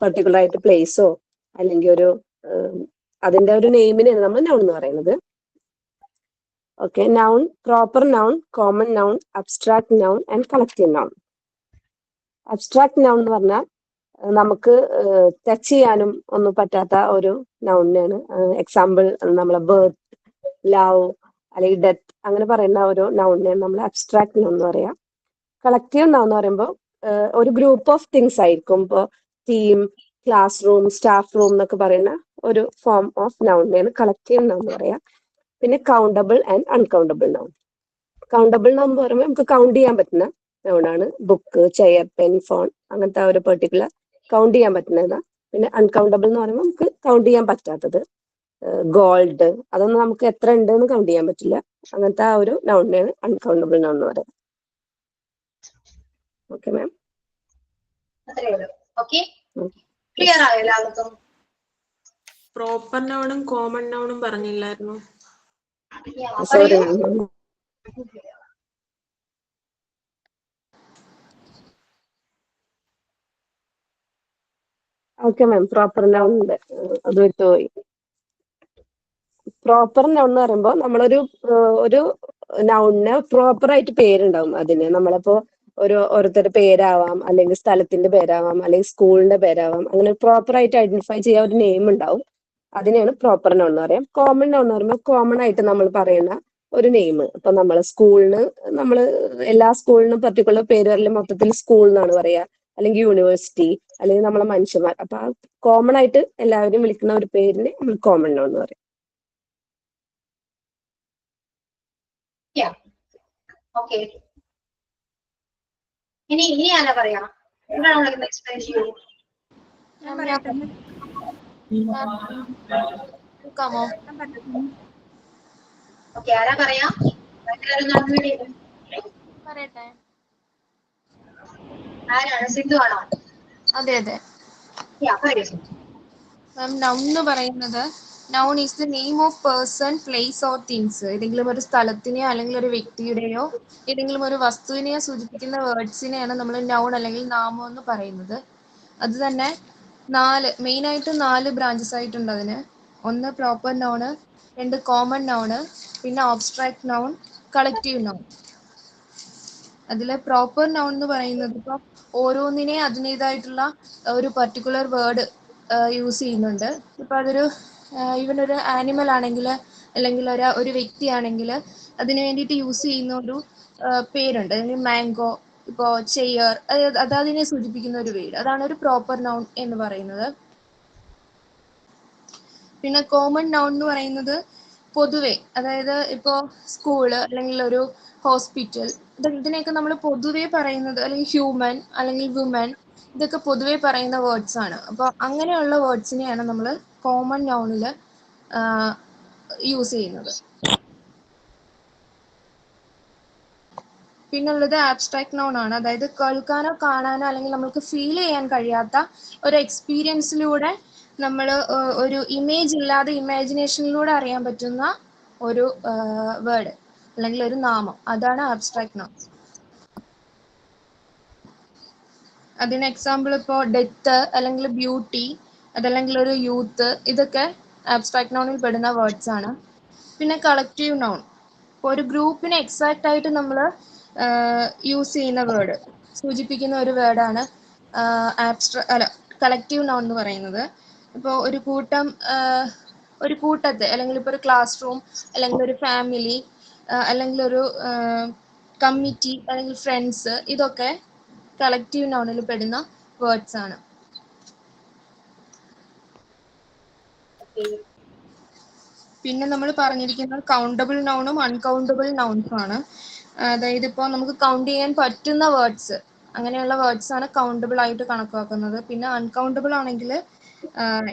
പർട്ടിക്കുലർ ആയിട്ട് പ്ലേസോ അല്ലെങ്കിൽ ഒരു അതിന്റെ ഒരു നെയിമിനെയാണ് നമ്മൾ നൗൺ എന്ന് പറയുന്നത്. Okay, noun, proper noun, common noun, abstract noun and collective noun. Abstract noun എന്ന് പറഞ്ഞാൽ നമുക്ക് ടച്ച് ചെയ്യാനും ഒന്നും പറ്റാത്ത ഒരു നൗണിനാണ്. എക്സാമ്പിൾ നമ്മളെ ബർത്ത്, ലവ് അല്ലെങ്കിൽ ഡെത്ത് അങ്ങനെ പറയുന്ന ഒരു നൗണിനെയാണ് നമ്മൾ അബ്സ്ട്രാക്ട് നൗൺ എന്ന് പറയാം. കളക്റ്റീവ് നൗൺ എന്ന് പറയുമ്പോൾ ഒരു ഗ്രൂപ്പ് ഓഫ് തിങ്സ് ആയിരിക്കും. ഇപ്പോൾ team, class room, staff room എന്നൊക്കെ പറയുന്ന ഒരു ഫോം ഓഫ് നൗണിനെയാണ് കളക്റ്റീവ് നൗൺ എന്ന് പറയാം. പിന്നെ countable and uncountable noun. Countable noun എന്ന് പറയുമ്പോൾ നമുക്ക് കൗണ്ട് ചെയ്യാൻ പറ്റുന്ന നൗണാണ്. ബുക്ക്, ചെയർ, പെൻ, ഫോൺ അങ്ങനത്തെ ഒരു പെർട്ടിക്കുലർ കൗണ്ട് ചെയ്യാൻ പറ്റുന്നതാണ്. പിന്നെ അൺകൗണ്ടബിൾ എന്ന് പറയുമ്പോൾ നമുക്ക് കൗണ്ട് ചെയ്യാൻ പറ്റാത്തത്, ഗോൾഡ്, അതൊന്നും നമുക്ക് എത്ര ഉണ്ട് എന്ന് കൗണ്ട് ചെയ്യാൻ പറ്റില്ല. അങ്ങനത്തെ ആ ഒരു നൗണിനെയാണ് അൺകൗണ്ടബിൾ നൗൺ എന്ന് പറയുന്നത്. Okay ma'am. അത്രേ ഉള്ളൂ. ഓക്കെ, ക്ലിയർ ആയോ എല്ലാവർക്കും? പ്രോപ്പർ നൗണും കോമൺ നൗണും പറഞ്ഞില്ലായിരുന്നു. സോറി പറയൂ. മാം. ഓക്കെ മാം, പ്രോപ്പർ നൗൺ ഉണ്ട്, അത് വിട്ടുപോയി. പ്രോപ്പർ നൗൺ എന്ന് പറയുമ്പോൾ നമ്മളൊരു ഒരു നൗണിന് പ്രോപ്പർ ആയിട്ട് പേരുണ്ടാവും. അതിന് നമ്മളിപ്പോ ഓരോരുത്തരുടെ പേരാവാം, അല്ലെങ്കിൽ സ്ഥലത്തിന്റെ പേരാവാം, അല്ലെങ്കിൽ സ്കൂളിന്റെ പേരാവാം. അങ്ങനെ പ്രോപ്പർ ആയിട്ട് ഐഡന്റിഫൈ ചെയ്യാൻ ഒരു നെയിം ഉണ്ടാവും. അതിനെയാണ് പ്രോപ്പർ നൗൺ എന്ന് പറയാം. കോമൺ നൗൺ എന്ന് പറയുമ്പോൾ കോമൺ ആയിട്ട് നമ്മൾ പറയുന്ന ഒരു നെയിം. ഇപ്പൊ നമ്മള് സ്കൂളിന് എല്ലാ സ്കൂളിനും പർട്ടിക്കുലർ പേര് വരല് മൊത്തത്തിൽ സ്കൂൾ എന്നാണ് പറയാ, അല്ലെങ്കിൽ യൂണിവേഴ്സിറ്റി, അല്ലെങ്കിൽ നമ്മളെ മനുഷ്യന്മാർ. അപ്പൊ ആ കോമൺ ആയിട്ട് എല്ലാവരും വിളിക്കുന്ന ഒരു പേരിന് നമ്മൾ കോമൺ നൗൺ എന്ന് പറയും. ഓക്കെ, ഇനി ആരാ പറയാ? എന്താണ് എക്സ്പ്ലെയിൻ ചെയ്യൂ. ഓക്കെ, ആരാ പറയാ? പറയട്ടെ. ആരാണ്? സിന്ധു ആണോ? അതെ അതെ. മാം, നൗൺ എന്ന് പറയുന്നത്, noun is the name of person, place or things. ഏതെങ്കിലും ഒരു സ്ഥലത്തിനെയോ അല്ലെങ്കിൽ ഒരു വ്യക്തിയുടെയോ ഏതെങ്കിലും ഒരു വസ്തുവിനെയോ സൂചിപ്പിക്കുന്ന വേർഡ്സിനെയാണ് നമ്മൾ നൗൺ അല്ലെങ്കിൽ നാമം എന്ന് പറയുന്നത്. അത് തന്നെ മെയിനായിട്ട് 4 ബ്രാഞ്ചസ് ആയിട്ടുണ്ട് അതിന്. 1 പ്രോപ്പർ നൗണ്, 2 കോമൺ നൗണ്, പിന്നെ ആബ്സ്ട്രാക്ട് നൗൺ, കളക്റ്റീവ് നൗൺ. അതിലെ പ്രോപ്പർ നൗൺ എന്ന് പറയുന്നത് ഇപ്പൊ ഓരോന്നിനെ അതിൻ്റെതായിട്ടുള്ള ഒരു പർട്ടിക്കുലർ വേർഡ് യൂസ് ചെയ്യുന്നുണ്ട്. ഇപ്പൊ അതൊരു ഈവൻ ഒരു ആനിമൽ ആണെങ്കിൽ, അല്ലെങ്കിൽ ഒരു വ്യക്തിയാണെങ്കിൽ അതിന് വേണ്ടിയിട്ട് യൂസ് ചെയ്യുന്ന ഒരു പേരുണ്ട്. അല്ലെങ്കിൽ മാംഗോ, ഇപ്പോ ചെയർ, അത് അതിനെ സൂചിപ്പിക്കുന്ന ഒരു വേർഡ്. അതാണ് ഒരു പ്രോപ്പർ നൗൺ എന്ന് പറയുന്നത്. പിന്നെ കോമൺ നൗൺ എന്ന് പറയുന്നത് പൊതുവെ, അതായത് ഇപ്പോ സ്കൂള് അല്ലെങ്കിൽ ഒരു ഹോസ്പിറ്റൽ, ഇതിനെയൊക്കെ നമ്മൾ പൊതുവെ പറയുന്നത്, അല്ലെങ്കിൽ ഹ്യൂമൻ അല്ലെങ്കിൽ വുമൻ, ഇതൊക്കെ പൊതുവെ പറയുന്ന വേർഡ്സ് ആണ്. അപ്പോൾ അങ്ങനെയുള്ള വേർഡ്സിനെയാണ് നമ്മൾ കോമൺ നൗണിൽ യൂസ് ചെയ്യുന്നത്. പിന്നുള്ളത് ആബ്സ്ട്രാക്ട് നൗൺ ആണ്. അതായത് കേൾക്കാനോ കാണാനോ അല്ലെങ്കിൽ നമ്മൾക്ക് ഫീൽ ചെയ്യാൻ കഴിയാത്ത ഒരു എക്സ്പീരിയൻസിലൂടെ നമ്മൾ ഒരു ഇമേജ് ഇല്ലാതെ ഇമാജിനേഷനിലൂടെ അറിയാൻ പറ്റുന്ന ഒരു വേർഡ് അല്ലെങ്കിൽ ഒരു നാമം, അതാണ് ആബ്സ്ട്രാക്ട് നൗൺ. അതിന് എക്സാമ്പിൾ ഇപ്പോൾ ഡെത്ത്, അല്ലെങ്കിൽ ബ്യൂട്ടി, അതല്ലെങ്കിൽ ഒരു യൂത്ത്, ഇതൊക്കെ ആബ്സ്ട്രാക്ട് നൗണിൽ പെടുന്ന വേർഡ്സ് ആണ്. പിന്നെ കളക്റ്റീവ് നൗൺ, ഇപ്പോൾ ഒരു ഗ്രൂപ്പിനെ എക്സാക്റ്റ് ആയിട്ട് നമ്മൾ യൂസ് ചെയ്യുന്ന വേർഡ് സൂചിപ്പിക്കുന്ന ഒരു വേർഡാണ് കളക്റ്റീവ് നൗൺ എന്ന് പറയുന്നത്. ഇപ്പോൾ ഒരു കൂട്ടത്തെ, അല്ലെങ്കിൽ ഇപ്പോൾ ഒരു ക്ലാസ് റൂം, അല്ലെങ്കിൽ ഒരു ഫാമിലി, അല്ലെങ്കിൽ ഒരു കമ്മിറ്റി, അല്ലെങ്കിൽ ഫ്രണ്ട്സ്, ഇതൊക്കെ കളക്റ്റീവ് നൗണിൽ പെടുന്ന വേർഡ്സ് ആണ്. പിന്നെ നമ്മൾ പറഞ്ഞിരിക്കുന്നത് കൗണ്ടബിൾ നൗണും അൺകൗണ്ടബിൾ നൗൺസും ആണ്. അതായത് ഇപ്പോൾ നമുക്ക് കൗണ്ട് ചെയ്യാൻ പറ്റുന്ന വേർഡ്സ്, അങ്ങനെയുള്ള വേർഡ്സ് ആണ് കൗണ്ടബിൾ ആയിട്ട് കണക്കാക്കുന്നത്. പിന്നെ അൺകൗണ്ടബിൾ ആണെങ്കിൽ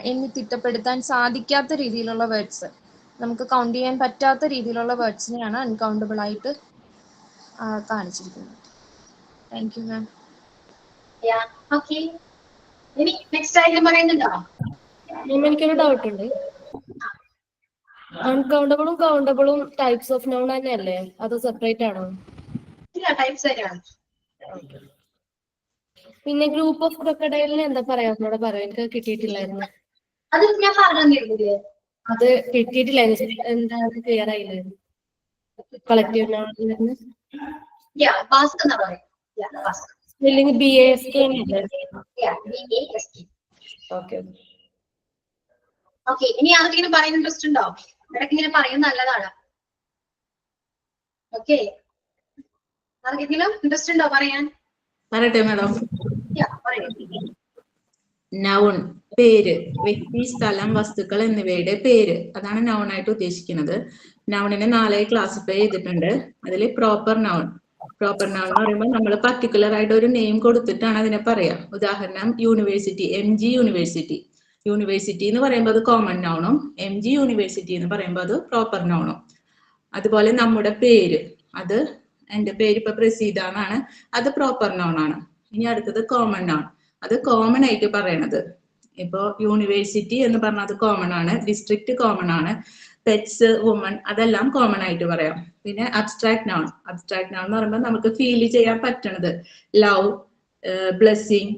എണ്ണി തിട്ടപ്പെടുത്താൻ സാധിക്കാത്ത രീതിയിലുള്ള വേർഡ്സ്, നമുക്ക് കൗണ്ട് ചെയ്യാൻ പറ്റാത്ത രീതിയിലുള്ള വേർഡ്സിനെയാണ് അൺകൗണ്ടബിൾ ആയിട്ട് കാണിച്ചിരിക്കുന്നത്. Thank you ma'am. ഇനി നെക്സ്റ്റ് ആയിട്ട് പറയുന്നുണ്ടോ? എനിക്കൊരു ഡൗട്ട് ഉണ്ട്. അൺകൗണ്ടബിളും കൗണ്ടബിളും ടൈപ്സ് ഓഫ് നൗൺ തന്നെയല്ലേ, അത് സെപ്പറേറ്റ് ആണോ? ഇല്ല, ടൈപ്സ് തന്നെയാണ്. പിന്നെ ഗ്രൂപ്പ് ഓഫ് ക്രൊക്കഡൈലിന് എന്താ പറയാ? ഒന്നുകൂടെ പറയാം, എനിക്ക് കിട്ടിയിട്ടില്ലായിരുന്നു. അത് ഞാൻ പറഞ്ഞിരുന്നില്ലേ? അത് കിട്ടിയിട്ടില്ലായിരുന്നു, എന്താ ക്ലിയർ ആയില്ലായിരുന്നു. കളക്റ്റീവ് നൗൺ സ്പെല്ലിംഗ് BASK അല്ലേ? ഓക്കെ. ഓക്കെ, ഇനി ആർക്കെങ്കിലും പറയാൻ ഇൻട്രസ്റ്റ് ഉണ്ടോ? ഇടയ്ക്ക് ഇങ്ങനെ പറയുന്നത് നല്ലതാണ്. ഓക്കെ, ആർക്കെങ്കിലും ഇൻട്രസ്റ്റ് ഉണ്ടോ പറയാൻ? പറയട്ടെ മാഡം. നൗൺ പേര്, വ്യക്തി, സ്ഥലം, വസ്തുക്കൾ എന്നിവയുടെ പേര്, അതാണ് നൗൺ ആയിട്ട് ഉദ്ദേശിക്കുന്നത്. നൗണിനെ 4 ക്ലാസിഫൈ ചെയ്തിട്ടുണ്ട്. അതിൽ പ്രോപ്പർ നൗൺ എന്ന് പറയുമ്പോൾ നമ്മൾ പർട്ടിക്കുലർ ആയിട്ട് ഒരു നെയിം കൊടുത്തിട്ടാണ് അതിനെ പറയാ. ഉദാഹരണം യൂണിവേഴ്സിറ്റി, MG യൂണിവേഴ്സിറ്റി എന്ന് പറയുമ്പോൾ അത് കോമൺ നൗണും, MG യൂണിവേഴ്സിറ്റി എന്ന് പറയുമ്പോൾ അത് പ്രോപ്പർ നൗണും. അതുപോലെ നമ്മുടെ പേര്, അത് എന്റെ പേര് ഇപ്പൊ പ്രസീത എന്നാണ്, അത് പ്രോപ്പർ നൗൺ ആണ്. ഇനി അടുത്തത് കോമൺ നൗൺ. അത് കോമൺ ആയിട്ട് പറയണത്. ഇപ്പോ യൂണിവേഴ്സിറ്റി എന്ന് പറഞ്ഞാൽ അത് കോമൺ ആണ്, ഡിസ്ട്രിക്ട് കോമൺ ആണ്, പെറ്റ്സ്, വുമൺ അതെല്ലാം കോമൺ ആയിട്ട് പറയാം. പിന്നെ അബ്സ്ട്രാക്ട് നൗൺ എന്ന് പറയുമ്പോൾ നമുക്ക് ഫീൽ ചെയ്യാൻ പറ്റണത് love, blessing,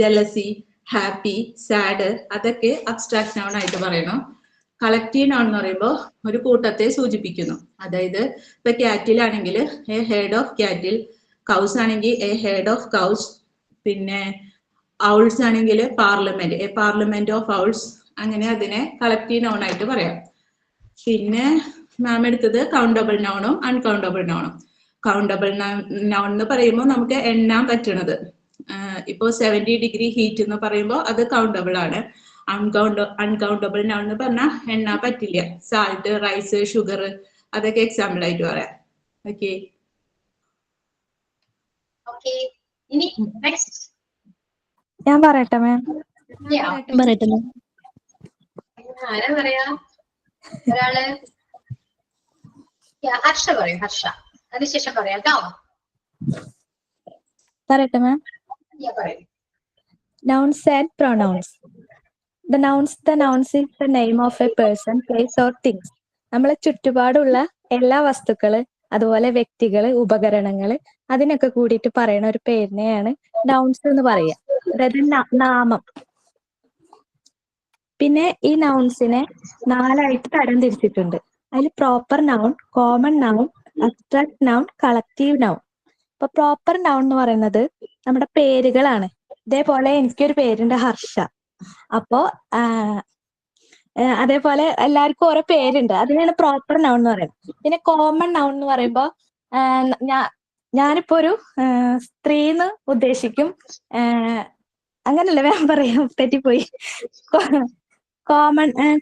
jealousy, happy, sad അതൊക്കെ അബ്സ്ട്രാക്ട് നൗൺ ആയിട്ട് പറയണം. കളക്റ്റീവ് നൗൺ എന്ന് പറയുമ്പോൾ ഒരു കൂട്ടത്തെ സൂചിപ്പിക്കുന്നു. അതായത് ഇപ്പൊ ക്യാറ്റിലാണെങ്കിൽ a head of cattle, cows ആണെങ്കിൽ എ ഹെഡ് ഓഫ് കൗസ്, പിന്നെ ഔൾസ് ആണെങ്കിൽ parliament, a parliament of owls, അങ്ങനെ അതിനെ കളക്റ്റീവ് നൗൺ ആയിട്ട് പറയാം. പിന്നെ മാം എടുത്തത് കൗണ്ടബിൾ നൗണും അൺകൗണ്ടബിൾ നൗണും. കൗണ്ടബിൾ നൗൺ എന്ന് പറയുമ്പോൾ നമുക്ക് എണ്ണാൻ പറ്റണത്. ഇപ്പോ 70 ഡിഗ്രി ഹീറ്റ് എന്ന് പറയുമ്പോൾ അത് കൗണ്ടബിൾ ആണ്. അൺകൗണ്ടബിൾ നൗൺ എന്ന് പറഞ്ഞാൽ എണ്ണാൻ പറ്റില്ല. സാൾട്ട്, റൈസ്, ഷുഗർ അതൊക്കെ എക്സാമ്പിൾ ആയിട്ട് പറയാം. ഓക്കെ ഓക്കെ, ഇനി നെക്സ്റ്റ് ഞാൻ പറയട്ടെ മാം? പറയട്ടെ മാം. ആരാ പറയാ? ഒരാള് ഹർഷ പറയും. ഹർഷ അതിനുശേഷം പറയാം കേട്ടോ. പറയട്ടെ മാം? പറയും. Nouns and pronouns. The nouns is the name of a person, place or things. നമ്മളെ ചുറ്റുപാടുള്ള എല്ലാ വസ്തുക്കള്, അതുപോലെ വ്യക്തികള്, ഉപകരണങ്ങള് അതിനൊക്കെ കൂടിയിട്ട് പറയുന്ന ഒരു പേരിനെയാണ് നൗൺസ് എന്ന് പറയുക. അതായത് നാമം. പിന്നെ ഈ നൗൺസിനെ 4ആയിട്ട് തരം തിരിച്ചിട്ടുണ്ട്. അതിൽ proper noun, common noun, abstract noun, collective noun. ഇപ്പൊ പ്രോപ്പർ നൗൺ എന്ന് പറയുന്നത് നമ്മുടെ പേരുകളാണ്. ഇതേപോലെ എനിക്കൊരു പേരുണ്ട് ഹർഷ. അപ്പോ അതേപോലെ എല്ലാവർക്കും ഓരോ പേരുണ്ട്, അതിനാണ് പ്രോപ്പർ നൗൺ എന്ന് പറയുന്നത്. പിന്നെ കോമൺ നൗൺ എന്ന് പറയുമ്പോ ഞാനിപ്പോ ഒരു സ്ത്രീന്ന് ഉദ്ദേശിക്കും. അങ്ങനല്ലേ ഞാൻ പറയാം, തെറ്റിപ്പോയി.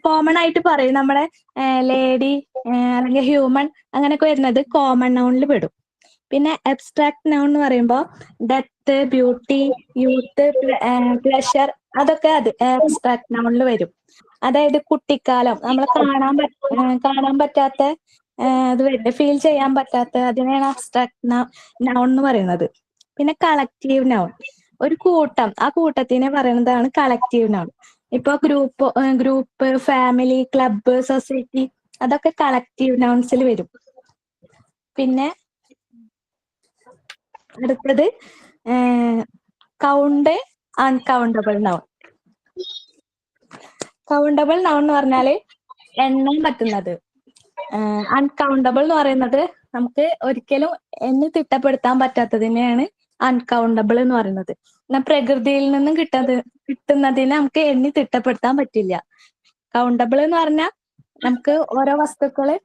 കോമൺ ആയിട്ട് പറയും. നമ്മുടെ ലേഡി അല്ലെങ്കിൽ ഹ്യൂമൻ അങ്ങനെയൊക്കെ വരുന്നത് കോമൺ നൗണിൽ പെടും. പിന്നെ അബ്സ്ട്രാക്ട് നൗൺ എന്ന് പറയുമ്പോൾ ഡെത്ത്, ബ്യൂട്ടി, യൂത്ത്, പ്ലഷർ അതൊക്കെ അത് അബ്സ്ട്രാക്ട് നൗണിൽ വരും. അതായത് കുട്ടിക്കാലം, നമ്മൾ കാണാൻ പറ്റാത്ത ഇത് വരില്ല, ഫീൽ ചെയ്യാൻ പറ്റാത്ത, അതിനെയാണ് അബ്സ്ട്രാക്ട് നൗൺ എന്ന് പറയുന്നത്. പിന്നെ കളക്റ്റീവ് നൗൺ, ഒരു കൂട്ടം, ആ കൂട്ടത്തിനെ പറയുന്നതാണ് കളക്റ്റീവ് നൗൺ. ഇപ്പൊ ഗ്രൂപ്പ്, ഫാമിലി, ക്ലബ്ബ്, സൊസൈറ്റി അതൊക്കെ കളക്റ്റീവ് നൗൺസിൽ വരും. പിന്നെ അടുത്തത് count, uncountable noun. Countable noun എന്ന് പറഞ്ഞാല് എണ്ണാൻ പറ്റുന്നത്. അൺകൗണ്ടബിൾ എന്ന് പറയുന്നത് നമുക്ക് ഒരിക്കലും എണ്ണി തിട്ടപ്പെടുത്താൻ പറ്റാത്തതിനെയാണ് അൺകൗണ്ടബിൾ എന്ന് പറയുന്നത്. പ്രകൃതിയിൽ നിന്നും കിട്ടുന്നതിനെ നമുക്ക് എണ്ണി തിട്ടപ്പെടുത്താൻ പറ്റില്ല. കൗണ്ടബിൾ എന്ന് പറഞ്ഞാൽ നമുക്ക് ഓരോ വസ്തുക്കള്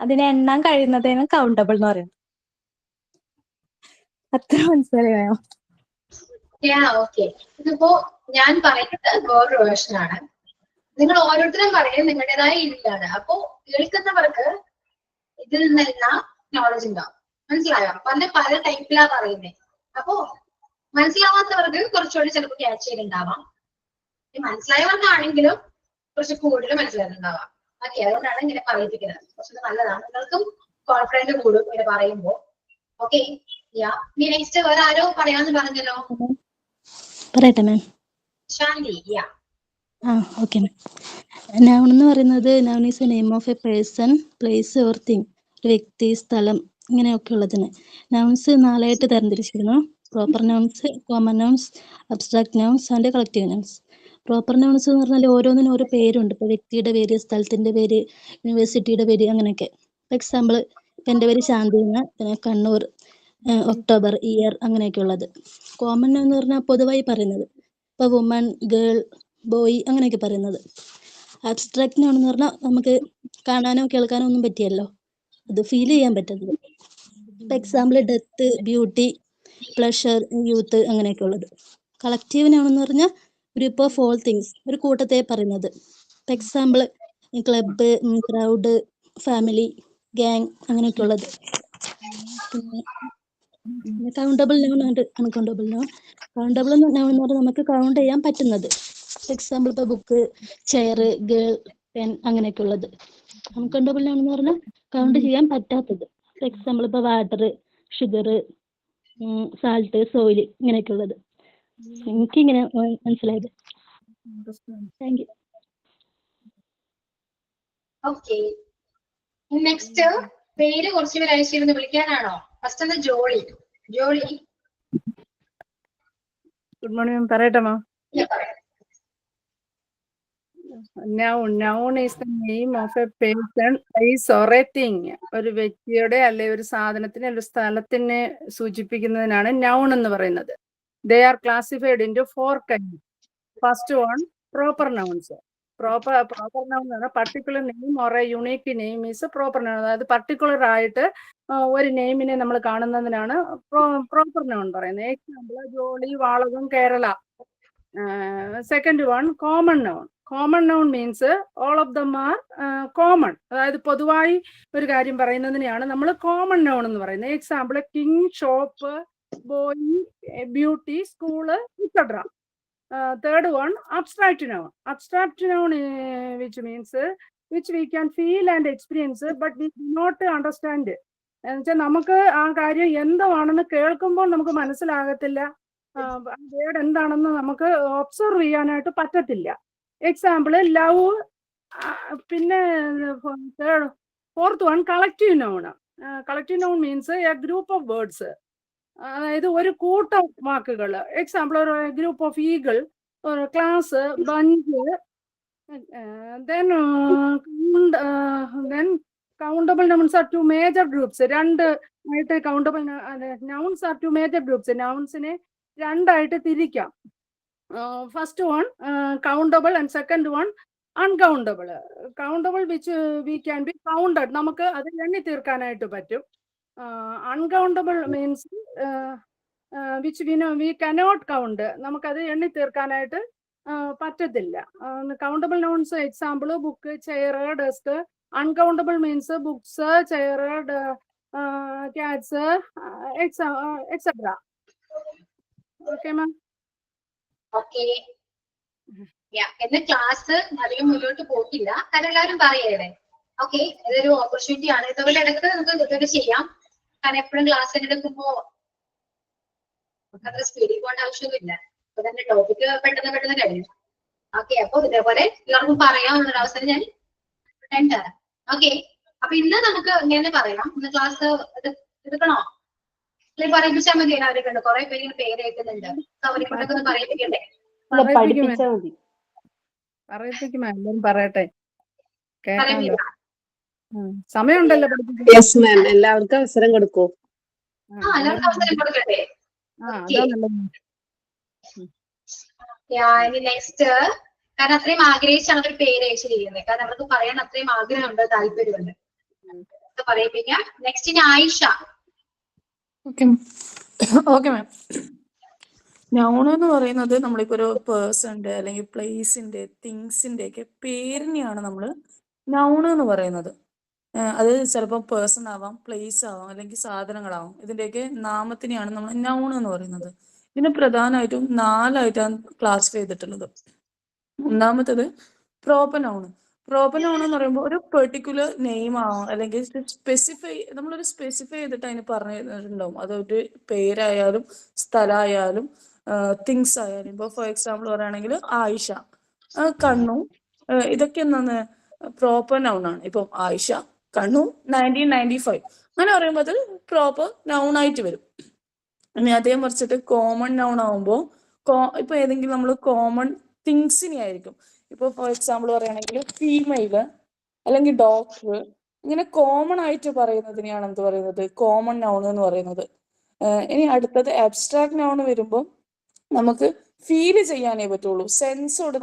അതിനെ എണ്ണാൻ കഴിയുന്നതിന് കൗണ്ടബിൾ എന്ന് പറയുന്നത്. അത്ര മനസ്സിലായോ? ഓക്കെ, ഇതിപ്പോ ഞാൻ പറയുന്നത് വേറൊരു വേർഷൻ ആണ്. നിങ്ങൾ ഓരോരുത്തരും പറയും നിങ്ങളുടേതായ രീതിയിലാണ്. അപ്പോ കേൾക്കുന്നവർക്ക് ഇതിൽ നിന്നെല്ലാം നോളജ് ഉണ്ടാവും. മനസ്സിലായോ? പല ടൈപ്പിലാ പറയുന്നത്. അപ്പോ മനസ്സിലാവാത്തവർക്ക് കുറച്ചുകൂടി ചിലപ്പോൾ ക്യാച്ച് ചെയ്തിട്ടുണ്ടാവാം. മനസ്സിലായവർക്കാണെങ്കിലും കുറച്ച് കൂടുതൽ മനസ്സിലായിട്ടുണ്ടാവാം. ഓക്കെ, അതുകൊണ്ടാണ് ഇങ്ങനെ പറയിപ്പിക്കുന്നത്. കുറച്ചുകൂടി നല്ലതാണ്, നിങ്ങൾക്കും കോൺഫിഡന്റ് കൂടും ഇങ്ങനെ പറയുമ്പോ. ഓക്കെ, നെക്സ്റ്റ് വേറെ ആരോ പറയാന്ന് പറഞ്ഞല്ലോ. പറയട്ടെ മാം? ശാന്തി. Okay ma'am. നൗൺ എന്ന് പറയുന്നത് noun is a name of a person, place or thing. ഒരു വ്യക്തി, സ്ഥലം ഇങ്ങനെയൊക്കെ ഉള്ളതിന് നൗൺസ് 4ആയിട്ട് തരംതിരിച്ചിരുന്നു. Proper nouns, common nouns, abstract nouns and collective nouns. Proper nouns എന്ന് പറഞ്ഞാൽ ഓരോന്നിനും ഓരോ പേരുണ്ട്. ഇപ്പൊ വ്യക്തിയുടെ പേര്, സ്ഥലത്തിന്റെ പേര്, യൂണിവേഴ്സിറ്റിയുടെ പേര്, അങ്ങനെയൊക്കെ. ഫോർ എക്സാമ്പിൾ ഇപ്പൊ എന്റെ പേര് ശാന്തി എന്ന്, പിന്നെ കണ്ണൂർ, ഒക്ടോബർ, ഇയർ അങ്ങനെയൊക്കെ ഉള്ളത്. കോമൺ എന്ന് പറഞ്ഞാൽ പൊതുവായി പറയുന്നത്, ഇപ്പൊ വുമൺ, ഗേൾ, ബോയ് അങ്ങനെയൊക്കെ പറയുന്നത്. അബ്സ്ട്രാക്ട് നൗൺ എന്ന് പറഞ്ഞാൽ നമുക്ക് കാണാനോ കേൾക്കാനോ ഒന്നും പറ്റിയല്ലോ, അത് ഫീൽ ചെയ്യാൻ പറ്റുന്നത്. ഇപ്പൊ example death, beauty, pleasure, youth അങ്ങനെയൊക്കെ ഉള്ളത്. കളക്റ്റീവ് നൗൺ എന്ന് പറഞ്ഞാൽ ഗ്രൂപ്പ് ഓഫ് ഓൾ തിങ്സ്, ഒരു കൂട്ടത്തെ പറയുന്നത്. ഇപ്പൊ example club, crowd, family, gang അങ്ങനെയൊക്കെ ഉള്ളത്. പിന്നെ countable noun and uncountable noun. Countable noun എന്ന് പറഞ്ഞാൽ നമുക്ക് കൗണ്ട് ചെയ്യാൻ പറ്റുന്നത്. ഫോർ എക്സാമ്പിൾ ഇപ്പൊ ബുക്ക്, ചെയർ, ഗേൾ, പെൻ അങ്ങനെയൊക്കെ ഉള്ളത്. അൺകൗണ്ടബിൾ നൗൺ എന്ന് പറഞ്ഞാൽ കൗണ്ട് ചെയ്യാൻ പറ്റാത്തത്. ഫോർ എക്സാമ്പിൾ ഇപ്പൊ വാട്ടർ, ഷുഗർ, സാൾട്ട്, സോയിൽ ഇങ്ങനെയൊക്കെ ഉള്ളത്. എനിക്കിങ്ങനെ മനസ്സിലായത്. Thank you. ഓക്കെ, നെക്സ്റ്റ് പേര് കുറച്ച് പേര് അയച്ചിരുന്ന് വിളിക്കാനാണോ? ഫസ്റ്റ് എന്താ ജോളി. ജോളി ഗുഡ് മോർണിംഗ് പറയട്ടെ മാം. പറയാം. Noun is the name of a person, place or a thing. ഒരു വ്യക്തിയുടെ അല്ലെ ഒരു സാധനത്തിനെ ഒരു സ്ഥലത്തിനെ സൂചിപ്പിക്കുന്നതിനാണ് noun എന്ന് പറയുന്നത്. They are classified into 4 kinds. First one, proper nouns. Proper noun എന്ന് പറഞ്ഞാൽ particular name or a unique name is a proper noun. അതായത് particular ആയിട്ട് ഒരു നെയിമിനെ നമ്മൾ കാണുന്നതിനാണ് proper noun പറയുന്നത്. Example Jolly, Valakom, Kerala. Second one, common noun. Common noun means all of them are common. അതായത് പൊതുവായി ഒരു കാര്യം പറയുന്നതിനെയാണ് നമ്മൾ കോമൺ noun എന്ന് പറയുന്നത്. Example king, shop, boy, beauty, school, etc. Third one, abstract noun. Abstract noun which means which we can feel and experience but we do not understand. എന്നുവെച്ചാൽ നമുക്ക് ആ കാര്യം എന്താണെന്ന് കേൾക്കുമ്പോൾ നമുക്ക് മനസ്സിലാകത്തില്ല, വേർഡ് എന്താണെന്ന് നമുക്ക് ഒബ്സർവ് ചെയ്യാനായിട്ട് പറ്റത്തില്ല. Example love. പിന്നെ fourth one collective noun. Collective noun means a group of words, അതായത് ഒരു കൂട്ടം വാക്കുകൾ. എക്സാമ്പിൾ ഒരു ഗ്രൂപ്പ് ഓഫ് ഈഗിൾ, ഒരു class, bench. then countable nouns are two major groups. രണ്ട് ആയിട്ട് countable nouns are two major groups. Nounsനെ രണ്ടായിട്ട് തിരിക്കാം. First one countable and second one uncountable. Countable which we can be counted, നമുക്ക് അത് എണ്ണി തീർക്കാനായിട്ട് പറ്റും. Uncountable means which we know we cannot count, നമുക്കത് എണ്ണി തീർക്കാനായിട്ട് പറ്റത്തില്ല. Countable nouns example book, chair, desk. Uncountable means books, chair, cats, etc. Okay, ma'am. Okay, എന്റെ class അധികം മുന്നോട്ട് പോകില്ല, കാരണം എല്ലാവരും പറയേ. ഓക്കെ, ഇതൊരു ഓപ്പർച്യൂണിറ്റി ആണ്. ഇതുപോലെ ഇടയ്ക്ക് നമുക്ക് ഇതൊക്കെ ചെയ്യാം. കാരണം എപ്പോഴും ക്ലാസ് എടുക്കുമ്പോ നമുക്ക് അത്ര സ്പീഡിൽ പോകേണ്ട ആവശ്യമൊന്നുമില്ല. അപ്പൊ തന്നെ ടോപ്പിക് പെട്ടെന്ന് കഴിയും. ഓക്കെ, അപ്പൊ ഇതേപോലെ എല്ലാവർക്കും പറയാനുള്ള അവസരം ഞാൻ തരാം. ഓക്കെ, അപ്പൊ ഇന്ന് നമുക്ക് ഇങ്ങനെ പറയാം. ഇന്ന് ക്ലാസ് എടുക്കണോ? അല്ലെങ്കിൽ പറയിപ്പിച്ചാൽ മതി. എല്ലാവരെ കണ്ട് കുറെ പേര് പേര് കേൾക്കുന്നുണ്ട്. അവരെ കൊണ്ടൊക്കെ ഒന്ന് പറയിപ്പിക്കണ്ടേ? പറയട്ടെ, പറയുന്നില്ല. സമയമുണ്ടല്ലോ. യെസ് മാം, എല്ലാവർക്കും അവസരം കൊടുക്കൂ. എല്ലാവർക്കും അവസരം കൊടുക്കട്ടെ. ഇനി നെക്സ്റ്റ്, കാരണം അത്രയും ആഗ്രഹിച്ചാണ് ഒരു പേര് അയച്ചിരിക്കുന്നത്. കാരണം അവർക്ക് പറയാൻ അത്രയും ആഗ്രഹമുണ്ട്, താല്പര്യമുണ്ട്. പറയിപ്പിക്കാം. നെക്സ്റ്റ് ഇനി ആയിഷ. Okay ma'am. നൗൺ എന്ന് പറയുന്നത് നമ്മളിപ്പോ ഒരു പേഴ്സന്റെ അല്ലെങ്കിൽ പ്ലേസിന്റെ തിങ്സിന്റെ ഒക്കെ പേരിനെയാണ് നമ്മൾ നൗൺ എന്ന് പറയുന്നത്. അത് ചിലപ്പോൾ പേഴ്സൺ ആവാം, പ്ലേസ് ആവാം, അല്ലെങ്കിൽ സാധനങ്ങളാവാം. ഇതിന്റെയൊക്കെ നാമത്തിനെയാണ് നമ്മൾ നൗൺ എന്ന് പറയുന്നത്. ഇതിന് പ്രധാനമായിട്ടും 4ആയിട്ടാണ് ക്ലാസിഫൈ ചെയ്തിട്ടുള്ളത്. ഒന്നാമത്തത് പ്രോപ്പർ നൗൺ. പ്രോപ്പർ നൗൺ എന്ന് പറയുമ്പോൾ ഒരു പെർട്ടിക്കുലർ നെയിം ആവാം, അല്ലെങ്കിൽ നമ്മളൊരു സ്പെസിഫൈ ചെയ്തിട്ട് അതിന് പറഞ്ഞിട്ടുണ്ടാവും. അതൊരു പേരായാലും സ്ഥലമായാലും തിങ്സ് ആയാലും. ഇപ്പോൾ ഫോർ എക്സാമ്പിൾ പറയുകയാണെങ്കിൽ ആയിഷ, കണ്ണു, ഇതൊക്കെ എന്താണ് പ്രോപ്പർ നൗൺ ആണ്. ഇപ്പം ആയിഷ, കണ്ണു, 1995 അങ്ങനെ പറയുമ്പോൾ അത് പ്രോപ്പർ നൗൺ ആയിട്ട് വരും. ഇനി അതേ മറിച്ചിട്ട് കോമൺ നൗൺ ആവുമ്പോൾ ഇപ്പൊ ഏതെങ്കിലും നമ്മൾ കോമൺ തിങ്സിനെ ആയിരിക്കും. ഇപ്പൊ ഫോർ എക്സാമ്പിൾ പറയുകയാണെങ്കിൽ ഫീമെയില് അല്ലെങ്കിൽ ഡോക്ടർ, ഇങ്ങനെ കോമൺ ആയിട്ട് പറയുന്നതിനെയാണ് എന്ത് പറയുന്നത്? കോമൺ നൗൺ എന്ന് പറയുന്നത്. ഇനി അടുത്തത് അബ്സ്ട്രാക്ട് നൗൺ വരുമ്പോൾ നമുക്ക് ഫീൽ ചെയ്യാനേ പറ്റുള്ളൂ.